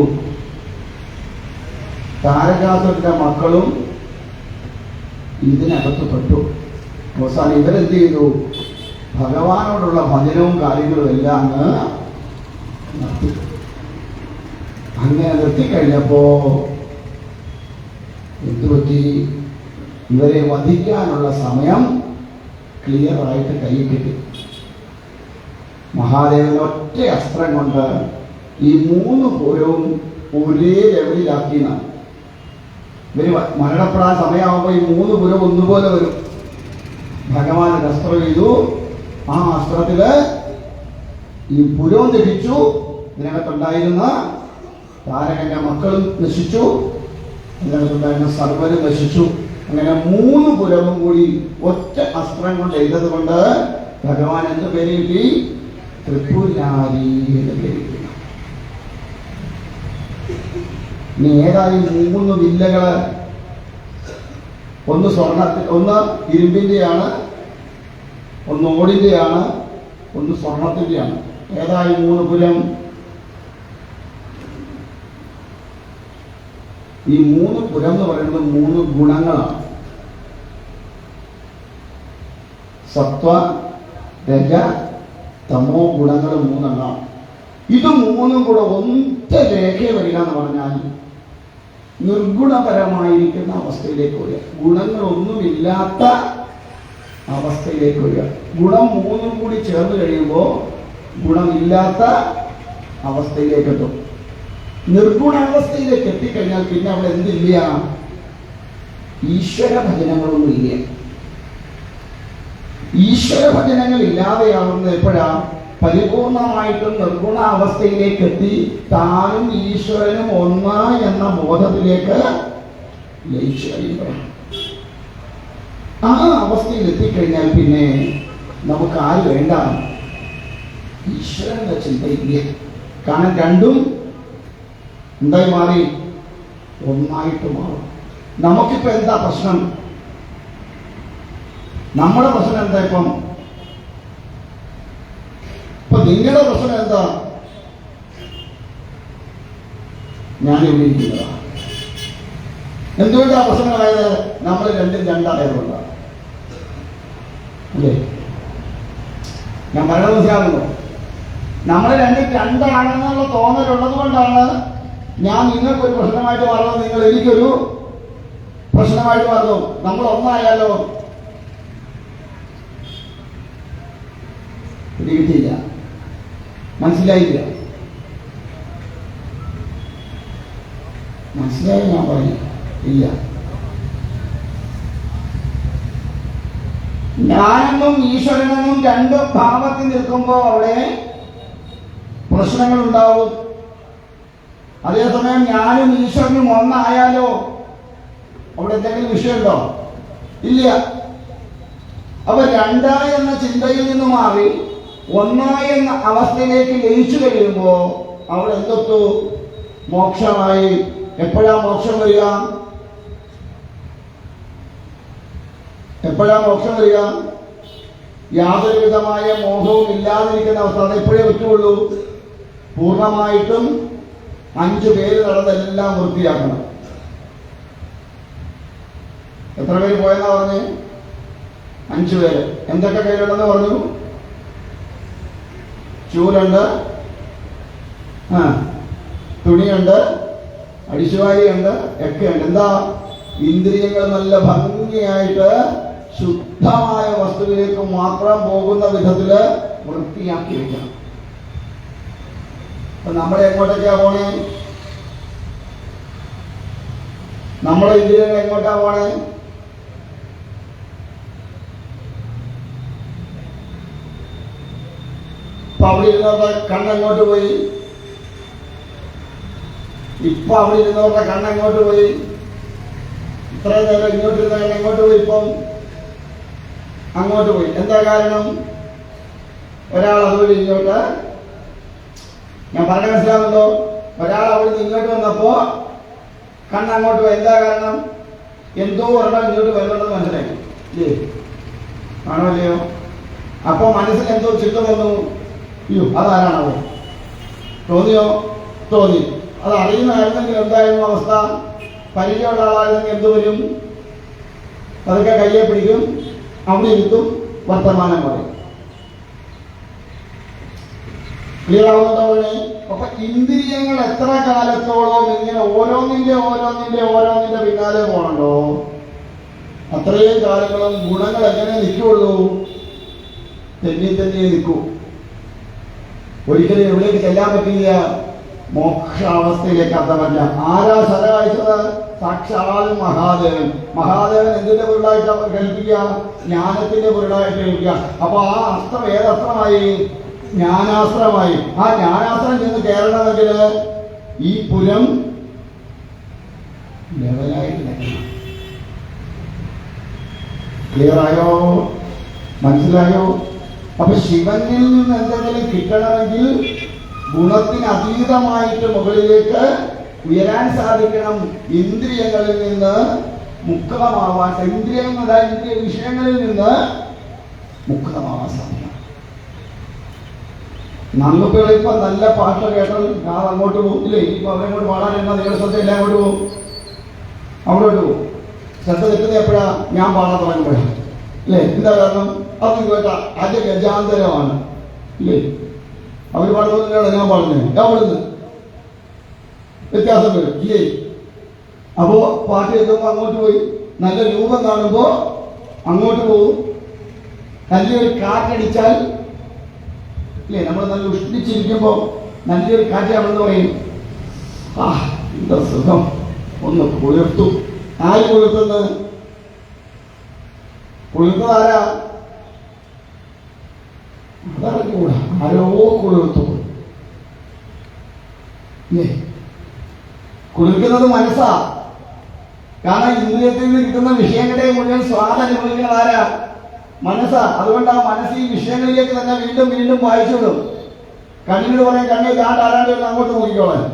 താരകാസുരന്റെ മക്കളും ഇതിനകത്ത് പെട്ടു. അവസാനം ഇവരെന്ത് ചെയ്തു? ഭഗവാനോടുള്ള ഭജനവും കാര്യങ്ങളും എല്ലാം നിർത്തി. അങ്ങനെ നിർത്തിക്കഴിഞ്ഞപ്പോ എന്തുപറ്റി? ഇവരെ വധിക്കാനുള്ള സമയം ക്ലിയറായിട്ട് കയ്യിൽ കിട്ടി. മഹാദേവൻ ഒറ്റ അസ്ത്രം കൊണ്ട് ഈ 3 പൂരവും ഒരേ ലെവലിലാക്കിയെന്നാണ്. ഇവര് മരണപ്പെടാൻ സമയമാകുമ്പോൾ ഈ 3 പൂരം ഒന്നുപോലെ വരും. ഭഗവാൻ ഒരു അസ്ത്രം ചെയ്തു. ആ അസ്ത്രത്തില് ഈ പുരവും ദഹിച്ചു, ഇതിനകത്തുണ്ടായിരുന്ന താരകന്റെ മക്കളും നശിച്ചു, ഇതിനകത്തുണ്ടായിരുന്ന സർവരും നശിച്ചു. അങ്ങനെ 3 പുരവും കൂടി ഒറ്റ അസ്ത്രം കൊണ്ട് ചെയ്തത് കൊണ്ട് ഭഗവാൻ എന്ത് പേര് കിട്ടി? ത്രിപുരാരി എന്ന് പേര് കിട്ടി. ഇനി ഏതായി 3 വില്ലകള്? ഒന്ന് ഒന്ന് ഇരുമ്പിന്റെയാണ്, ഒന്ന് ഓടിന്റെയാണ്, ഒന്ന് സ്വർണത്തിന്റെയാണ്. ഏതായി 3 പുരം? ഈ 3 പുരം എന്ന് പറയുന്നത് 3 ഗുണങ്ങളാണ്. സത്വ രജ തമോ ഗുണങ്ങൾ 3 ഇത് 3 കൂടെ ഒറ്റ രേഖയെ വരിക എന്ന് പറഞ്ഞാൽ നിർഗുണപരമായിരിക്കുന്ന അവസ്ഥയിലേക്ക് വരിക. ഗുണങ്ങളൊന്നുമില്ലാത്ത അവസ്ഥയിലേക്ക് വരിക. ഗുണം 3 കൂടി ചേർന്ന് കഴിയുമ്പോൾ ഗുണമില്ലാത്ത അവസ്ഥയിലേക്ക് എത്തും. നിർഗുണാവസ്ഥയിലേക്ക് എത്തിക്കഴിഞ്ഞാൽ പിന്നെ അവിടെ എന്തില്ല? ഈശ്വര ഭജനങ്ങളൊന്നും ഇല്ല. ഈശ്വര ഭജനങ്ങൾ ഇല്ലാതെയാവുന്നത് എപ്പോഴാ? പരിപൂർണമായിട്ടും നിർഗുണാവസ്ഥയിലേക്ക് എത്തി താനും ഈശ്വരനും ഒന്നായി എന്ന ബോധത്തിലേക്ക് ലയിച്ചു കഴിയുമ്പോഴാണ്. ആ അവസ്ഥയിൽ എത്തിക്കഴിഞ്ഞാൽ പിന്നെ നമുക്ക് ആര് വേണ്ട? ഈശ്വരന്റെ ചിന്തയില്ല. കാരണം രണ്ടും എന്തായി മാറി? ഒന്നായിട്ട് മാറും. നമുക്കിപ്പോ എന്താ പ്രശ്നം? നമ്മുടെ പ്രശ്നം എന്താ? ഇപ്പൊ നിങ്ങളുടെ പ്രശ്നം എന്താ? ഞാനിവിടെ ഇരിക്കുന്നതാ. എന്തുകൊണ്ടാ പ്രശ്നമായത്? നമ്മൾ രണ്ടും രണ്ടായതുകൊണ്ടാണ്. അല്ലേ? ഞാൻ പറയുന്നത് മനസ്സിലാകുന്നു. നമ്മൾ രണ്ടും രണ്ടാണെന്നുള്ള തോന്നലുള്ളത് കൊണ്ടാണ് ഞാൻ നിങ്ങൾക്കൊരു പ്രശ്നമായിട്ട് മാറുന്നത്, നിങ്ങൾ എനിക്കൊരു പ്രശ്നമായിട്ട് മാറുന്നു. നമ്മൾ ഒന്നായാലോ? കിട്ടിയില്ല, മനസ്സിലായില്ല. മനസ്സിലായി? ഞാൻ പറഞ്ഞു ഇല്ല. ഞാനെന്നും ഈശ്വരനെന്നും 2 ഭാവത്തിൽ നിൽക്കുമ്പോൾ അവിടെ പ്രശ്നങ്ങൾ ഉണ്ടാവും. അതേസമയം ഞാനും ഈശ്വരനും ഒന്നായാലോ അവിടെ എന്തെങ്കിലും വിഷയമുണ്ടോ? ഇല്ല. അപ്പൊ 2 എന്ന ചിന്തയിൽ നിന്ന് മാറി 1 എന്ന അവസ്ഥയിലേക്ക് ലയിച്ചു കഴിയുമ്പോ അവിടെ എന്തൊത്തു? മോക്ഷമായി. എപ്പോഴാ മോക്ഷം വരിക? എപ്പോഴാ മോക്ഷം വരിക? യാതൊരു വിധമായ മോഹവും ഇല്ലാതിരിക്കുന്ന അവസ്ഥ. അത് എപ്പോഴേ പറ്റുള്ളൂ? പൂർണ്ണമായിട്ടും 5 പേര് നടന്നെല്ലാം വൃത്തിയാക്കണം. എത്ര പേര് പോയെന്നാ പറഞ്ഞ്? 5 പേര്. എന്തൊക്കെ കയ്യിലുണ്ടെന്ന് പറഞ്ഞു? ചൂലുണ്ട്, തുണിയുണ്ട്, അടിച്ചുവാരിയുണ്ട്, ഒക്കെയുണ്ട്. എന്താ? ഇന്ദ്രിയങ്ങൾ നല്ല ഭംഗിയായിട്ട് ശുദ്ധമായ വസ്തുവിലേക്ക് മാത്രം പോകുന്ന വിധത്തില് വൃത്തിയാക്കി വയ്ക്കണം. അപ്പൊ നമ്മളെ എങ്ങോട്ടൊക്കെയാ പോണേ? നമ്മളെ ഇന്ദ്രിയങ്ങൾ എങ്ങോട്ടാ പോണേ? ഇപ്പൊ അവിടെ ഇരുന്നവരുടെ കണ്ണെങ്ങോട്ട് പോയി? ഇപ്പൊ അവിടെ ഇരുന്നവരുടെ കണ്ണെങ്ങോട്ട് പോയി? ഇത്രയും നേരം ഇങ്ങോട്ട് ഇരുന്ന കണ്ണെങ്ങോട്ട് പോയി? ഇപ്പം അങ്ങോട്ട് പോയി. എന്താ കാരണം? ഒരാൾ അതുവഴി ഇങ്ങോട്ട്, ഞാൻ പറഞ്ഞ മനസ്സിലാവുന്നല്ലോ, ഒരാൾ അവിടെ നിന്ന് ഇങ്ങോട്ട് വന്നപ്പോ കണ്ണ് അങ്ങോട്ട് പോയി. എന്താ കാരണം? എന്തോ ഒരെണ്ണം ഇങ്ങോട്ട് വരുന്നുണ്ടെന്ന് മനസ്സിലാക്കി. ഇല്ലേ? ആണോ അല്ലയോ? അപ്പൊ മനസ്സിൽ എന്തോ ചിന്ത വന്നു, അയ്യോ അതാരാണോ തോന്നിയോ? തോന്നി. അത് അറിയുന്നതായിരുന്നെങ്കിൽ എന്തായിരുന്നു അവസ്ഥ? പരിചയമുള്ള ആളായിരുന്നെങ്കിൽ എന്ത് വരും? അതൊക്കെ കയ്യെ പിടിക്കും, അവിടെ ഇരുത്തും, വർത്തമാനം പറയും. ക്ലിയർ ആവുന്നുണ്ടോ? അപ്പൊ ഇന്ദ്രിയങ്ങൾ എത്ര കാലത്തോളം ഇങ്ങനെ ഓരോന്നിന്റെ പിന്നാലെ പോകണുണ്ടോ അത്രയും കാലങ്ങളും ഗുണങ്ങൾ എങ്ങനെ നിൽക്കുള്ളൂ? തെന്നി നിൽക്കൂ. ഒരിക്കലും എവിടേക്ക് ചെല്ലാൻ പറ്റില്ല, മോക്ഷാവസ്ഥയിലേക്ക് എത്താൻ പറ്റില്ല. ആരാ സഹായിച്ചത്? സാക്ഷാൽ മഹാദേവൻ. മഹാദേവൻ എന്തിന്റെ പൊരുളായിട്ട് കൽപ്പിക്കുക? ജ്ഞാനത്തിന്റെ പൊരുളായിട്ട് കൽപ്പിക്കുക. അപ്പൊ ആ അസ്ത്രം ഏതസ്ത്രമായി? ജ്ഞാനാസ്ത്രമായി. ആ ജ്ഞാനാസ്ത്രം ചെന്ന് കയറണമെങ്കിൽ ഈ പുരം ലെവലായിട്ട് നിൽക്കണം. ക്ലിയറായോ? മനസ്സിലായോ? അപ്പൊ ശിവനിൽ നിന്ന് എന്തെങ്കിലും കിട്ടണമെങ്കിൽ ഗുണത്തിന് അതീതമായിട്ട് മുകളിലേക്ക് ഉയരാൻ സാധിക്കണം. ഇന്ദ്രിയങ്ങളിൽ നിന്ന് മുക്തമാവാൻ, ഇന്ദ്രിയ വിഷയങ്ങളിൽ നിന്ന് മുക്തമാവാൻ സാധിക്കണം. നമുക്ക് ഇപ്പൊ നല്ല പാട്ട് കേട്ടാൽ ഞാൻ അങ്ങോട്ട് പോകും. ഇല്ലേ? ഇപ്പൊ അവരങ്ങോട്ട് പാടാൻ എന്നാ നിങ്ങളുടെ ശ്രദ്ധ എല്ലാം അങ്ങോട്ട് പോകും, അവിടോട്ട് പോകും. ശ്രദ്ധ തെറ്റുന്ന എപ്പോഴാ? ഞാൻ പാടാൻ തുടങ്ങുമ്പോഴാണ്. അല്ലേ? എന്താ കാരണം? അത് കേട്ടാ അത് ഗജാന്തരമാണ്. ഇല്ലേ? അവർ പാടുന്നതിനാണ് ഞാൻ പാടുന്നത്, ഞാൻ പാടുന്നത് വ്യത്യാസം വരും. ഇല്ലേ? അപ്പോ പാട്ട് കേൾക്കുമ്പോ അങ്ങോട്ട് പോയി, നല്ല രൂപം കാണുമ്പോ അങ്ങോട്ട് പോകും. നല്ലൊരു കാറ്റടിച്ചാൽ, ഇല്ലേ, നമ്മൾ നല്ല ഉഷ്ണിച്ചിരിക്കുമ്പോ നല്ലൊരു കാറ്റാണെന്ന് പറയും, ആ എന്താ സുഖം, ഒന്ന് കുളിർത്തു. ആര് കുളിർത്തുന്നത്? കുളിർത്തതാരാ? അതറിഞ്ഞൂടാ, ആരോ കുളിർത്തു. കുളിർക്കുന്നത് മനസ്സാ. കാരണം ഇന്ദ്രിയത്തിൽ നിന്ന് കിട്ടുന്ന വിഷയങ്ങളുടെ മുഴുവൻ സ്വാദം അനുഭവിക്കുന്നത് ആരാ? മനസ്സാ. അതുകൊണ്ട് ആ മനസ്സ് ഈ വിഷയങ്ങളിലേക്ക് തന്നെ വീണ്ടും വീണ്ടും വായിച്ചിടും. കണ്ണിനോട് പറയും, കണ്ണിൽ ആരാണ്ട് അങ്ങോട്ട് നോക്കിക്കോളാൻ.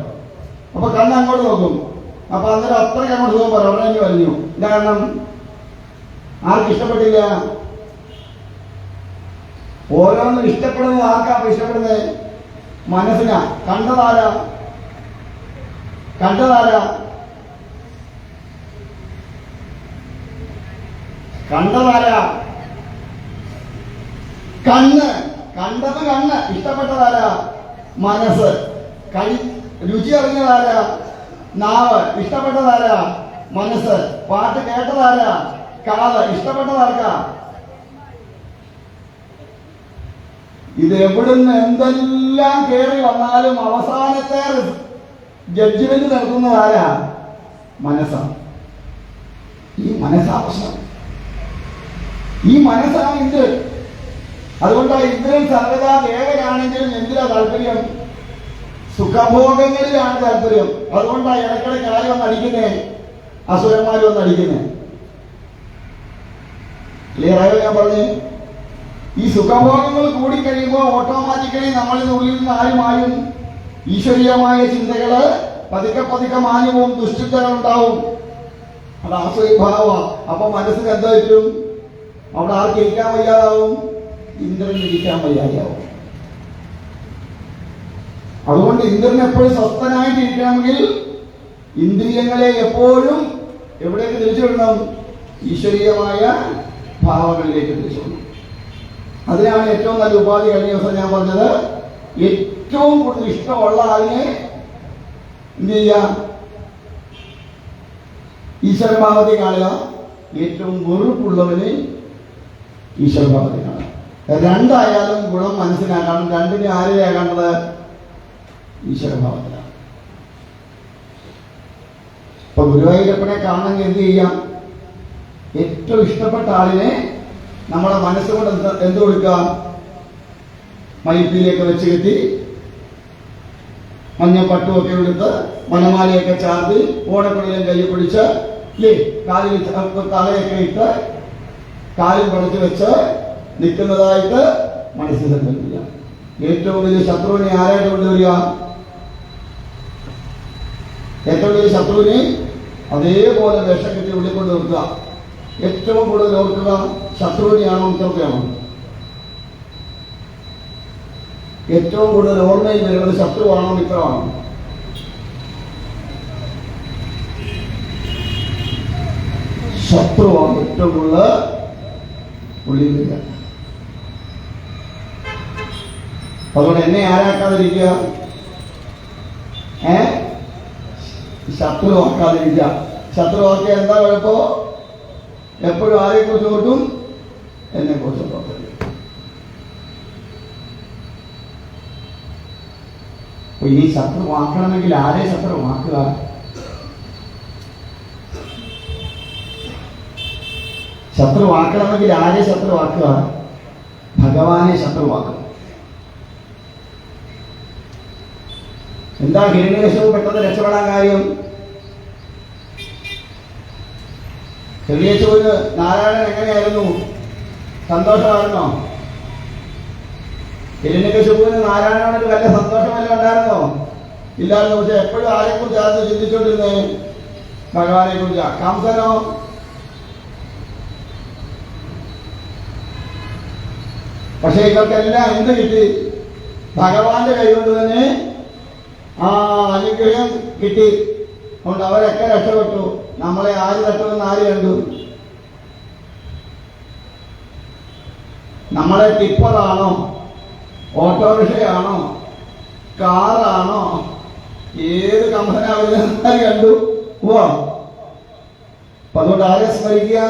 അപ്പൊ കണ്ണ് അങ്ങോട്ട് നോക്കും. അപ്പൊ അന്നേരം അത്രയ്ക്ക് അങ്ങോട്ട് സുഖം പറയും, അവിടെ തന്നെ വലിഞ്ഞു. എന്താ കാരണം? ആർക്കും ഇഷ്ടപ്പെട്ടില്ല. ഓരോന്നും ഇഷ്ടപ്പെടുന്നത് ആർക്കാ? ഇഷ്ടപ്പെടുന്നത് മനസ്സിനാ. കണ്ടതാരാ? കണ്ടതാരാ? കണ്ടതാരാ? കണ്ണ്. കണ്ടത് കണ്ണ്. ഇഷ്ടപ്പെട്ടതാരാ? മനസ്സ്. രുചി അറിഞ്ഞതാരാ? നാവ്. ഇഷ്ടപ്പെട്ടതാരാ? മനസ്സ്. പാട്ട് കേട്ടതാരാ? കാത്. ഇഷ്ടപ്പെട്ടതാർക്കാ? ഇത് എവിടുന്ന് എന്തെല്ലാം കയറി വന്നാലും അവസാനത്തെ ജഡ്ജ്മെന്റ് നടത്തുന്നത് ആരാ? മനസ്സാണ്. ഈ മനസ്സാ പ്രശ്നം. ഈ മനസ്സാണ് ഇത്. അതുകൊണ്ടാണ് ഇന്ദ്രൻ സർവ്വതാ ദേവനാണെങ്കിലും എന്തിനാ താല്പര്യം? സുഖഭോഗങ്ങളിലാണ് താല്പര്യം. അതുകൊണ്ടാണ് ഇടയ്ക്കിടയ്ക്ക് ആര് വന്ന് അടിക്കുന്നേ? അസുരന്മാര് വന്ന് അടിക്കുന്നേ. ക്ലിയറായോ ഞാൻ പറഞ്ഞു? ഈ സുഖഭോഗങ്ങൾ കൂടിക്കഴിയുമ്പോൾ ഓട്ടോമാറ്റിക്കലി നമ്മളിൽ ഉള്ളിൽ നിന്ന് ആരുമായും ഈശ്വരീയമായ ചിന്തകള് പതുക്കെ പതുക്കെ മാഞ്ഞു പോവും, ദുഷ്ചിന്തകൾ ഉണ്ടാവും. അത് ആശ്രയഭാവ. അപ്പൊ മനസ്സിന് എന്താ പറ്റും? അവിടെ ആർക്ക് ഇരിക്കാൻ വയ്യാതാവും? ഇന്ദ്രന് ഇരിക്കാൻ വയ്യാതാവും. അതുകൊണ്ട് ഇന്ദ്രൻ എപ്പോഴും സ്വസ്ഥനായിട്ട് ഇരിക്കണമെങ്കിൽ ഇന്ദ്രിയങ്ങളെ എപ്പോഴും എവിടേക്ക് തിരിച്ചുവിടണം? ഈശ്വരീയമായ ഭാവങ്ങളിലേക്ക് തിരിച്ചുവിടണം. അതിനാണ് ഏറ്റവും നല്ല ഉപാധി. കഴിഞ്ഞ ദിവസം ഞാൻ പറഞ്ഞത്, ഏറ്റവും കൂടുതൽ ഇഷ്ടമുള്ള ആളിനെ എന്ത് ചെയ്യുക? ഈശ്വരഭാവത്തെ കാണുക. ഏറ്റവും വെറുപ്പുള്ളവന് ഈശ്വരഭാവത്തെ കാണുക. രണ്ടായാലും ഗുണം മനസ്സിലാക്കണം. രണ്ടിനെ ആരെയാ കണ്ടത്? ഈശ്വരഭാവത്തിലാണ്. ഇപ്പൊ ഗുരുവായൂരപ്പനെ കാണണമെങ്കിൽ എന്ത് ചെയ്യാം? ഏറ്റവും ഇഷ്ടപ്പെട്ട ആളിനെ നമ്മുടെ മനസ്സുകൊണ്ട് എന്ത് കൊടുക്കുക? മയിൽപ്പീലിയൊക്കെ വെച്ച് കെട്ടി, മഞ്ഞപ്പട്ടുമൊക്കെ എടുത്ത്, മനമാലയൊക്കെ ചാർത്തി, ഓണക്കുടലും കൈ പിടിച്ച്, ഇല്ലേ, കാലിൽ തലയൊക്കെ ഇട്ട് കാലിൽ പണിച്ച് വെച്ച് നിൽക്കുന്നതായിട്ട് മനസ്സിൽ സങ്കല്പിക്കുക. ഏറ്റവും വലിയ ശത്രുവിനെ ആരായിട്ട് കൊണ്ടുവരിക? ഏറ്റവും വലിയ ശത്രുവിനെ അതേപോലെ വിഷം കെട്ടി ഉള്ളിൽ കൊണ്ട് നിർത്തുക. ഏറ്റവും കൂടുതൽ ഓർക്കുക, ശത്രുവിനെയാണോ മിത്രത്തെയാണോ? ഏറ്റവും കൂടുതൽ ഓർമ്മയിൽ വരുന്നത് ശത്രുവാണോ മിത്രമാണോ? ശത്രുവാണ് ഏറ്റവും കൂടുതൽ ഉള്ളിൽ വരിക. അതുകൊണ്ട് എന്നെ ആരാക്കാതിരിക്കുക, ശത്രുവാക്കാതിരിക്കുക. ശത്രുവാക്കിയ എന്താ കുഴപ്പോ? എപ്പോഴും ആരെക്കുറിച്ച് ഓർക്കും? എന്നെ കുറിച്ച് ഓർക്കും. ഇനി ശത്രുവാക്കണമെങ്കിൽ ആരെ ശത്രുവാക്കുക? ശത്രുവാക്കണമെങ്കിൽ ആരെ ശത്രുവാക്കുക? ഭഗവാനെ ശത്രുവാക്കുക. എന്താ ഹിരണ്യകശിപു പെട്ടെന്ന് രക്ഷപ്പെടാൻ കാര്യം? ഹിരണ്യകശിപുവിന് നാരായണൻ എങ്ങനെയായിരുന്നു? സന്തോഷമായിരുന്നോ? ഹിരണ്യകശിപുവിന് നാരായണനോട് വലിയ സന്തോഷമല്ല ഉണ്ടായിരുന്നോ? ഇല്ലായിരുന്നു. പക്ഷെ എപ്പോഴും ആരെക്കുറിച്ചായിരുന്നു ചിന്തിച്ചുകൊണ്ടിരുന്നേ? ഭഗവാനെ കുറിച്ചാ. കംസനോ? പക്ഷെ ഇവർക്കെല്ലാം എന്ത് കിട്ടി? ഭഗവാന്റെ കൈകൊണ്ട് തന്നെ അനുഗ്രഹം കിട്ടി. കൊണ്ട് അവരൊക്കെ രക്ഷപ്പെട്ടു. നമ്മളെ ആര് തട്ടുമെന്ന് ആര് കണ്ടു? നമ്മളെ ടിപ്പറാണോ, ഓട്ടോറിക്ഷയാണോ, കാറാണോ, ഏത് കമ്പനാവില്ലെന്ന് കണ്ടു. അപ്പൊ അതുകൊണ്ട് ആരെ സ്മരിക്കുക?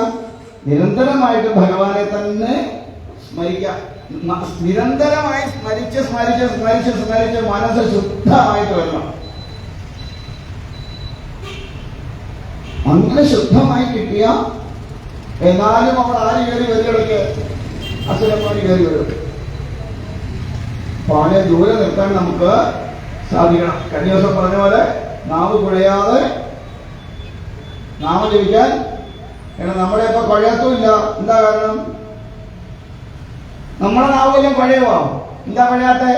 നിരന്തരമായിട്ട് ഭഗവാനെ തന്നെ സ്മരിക്കുക. നിരന്തരമായി സ്മരിച്ച് സ്മരിച്ച് സ്മരിച്ച് സ്മരിച്ച് മനസ്സ് ശുദ്ധമായിട്ട് വരണം. അങ്ങനെ ശുദ്ധമായി കിട്ടിയ എന്നാലും അവൾ ആര് കയറി വരികൾക്ക്? അസുരന്മാര് കയറി വരും. അപ്പൊ അവനെ ദൂരെ നിർത്താൻ നമുക്ക് സാധിക്കണം. കഴിഞ്ഞ ദിവസം പറഞ്ഞ പോലെ നാവ് കുഴയാതെ നാമം ജപിക്കാൻ. നമ്മളെ ഇപ്പൊ കുഴയത്തുമില്ല. എന്താ കാരണം? നമ്മളെ നാവെല്ലാം പഴയവാ. എന്താ പഴയാത്തെ?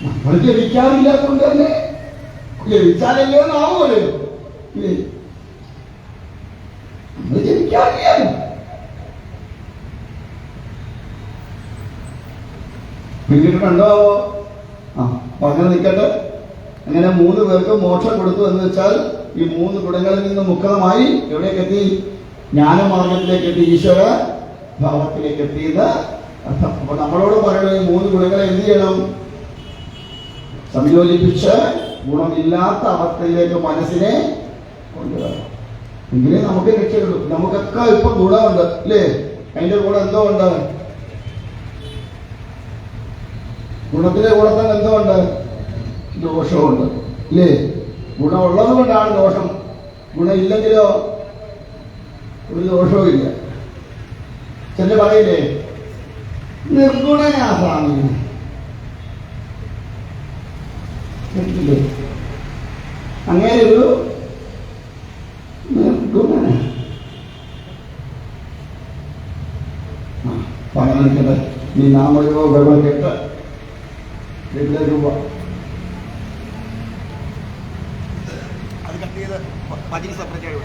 നമ്മൾ ജപിക്കാറില്ലാത്തതുകൊണ്ട് തന്നെ. ജപിച്ചാലല്ലോ നാവുമല്ലോ. നമ്മൾ ജപിക്കാറില്ല. പിന്നീട് കണ്ടോ? അങ്ങനെ നിൽക്കട്ടെ. അങ്ങനെ 3 പേർക്ക് മോക്ഷം കൊടുത്തു എന്ന് വെച്ചാൽ ഈ 3 ഗുണങ്ങളിൽ നിന്ന് മുക്തമായി എവിടേക്ക് എത്തി? ജ്ഞാനമാർഗത്തിലേക്ക് എത്തി, ഈശ്വര ഭാവത്തിലേക്ക് എത്തിയത് അർത്ഥം. അപ്പൊ നമ്മളോട് പറയുന്നത് ഈ 3 ഗുണങ്ങളെ എന്ത് ചെയ്യണം? സംയോജിപ്പിച്ച് ഗുണമില്ലാത്ത അവസ്ഥയിലേക്ക് മനസ്സിനെ കൊണ്ടുവരണം. എങ്കിലേ നമുക്ക് രക്ഷയുള്ളൂ. നമുക്കൊക്കെ ഇപ്പൊ ഗുണമുണ്ട് അല്ലേ? അതിന്റെ കൂടെ എന്തോ ഉണ്ട്? ഗുണത്തിന്റെ കൂടെ തന്നെ എന്തോ ഉണ്ട്? ദോഷമുണ്ട് അല്ലേ? ഗുണമുള്ളത് കൊണ്ടാണ് ദോഷം. ഗുണം ഇല്ലെങ്കിലോ ഒരു ദോഷവും ഇല്ല. ചെല്ല് പറയില്ലേ നിർഗുണനാ സ്വാമി? അങ്ങനെ ഒരു നിർഗുണന പറഞ്ഞിരിക്കട്ടെ. നീ നാമയോ വെള്ളം കേട്ട് വീട്ടിലേക്ക് പോവാ. അത് കട്ട് ചെയ്ത് 15 സെപ്പറേറ്റ് ആയി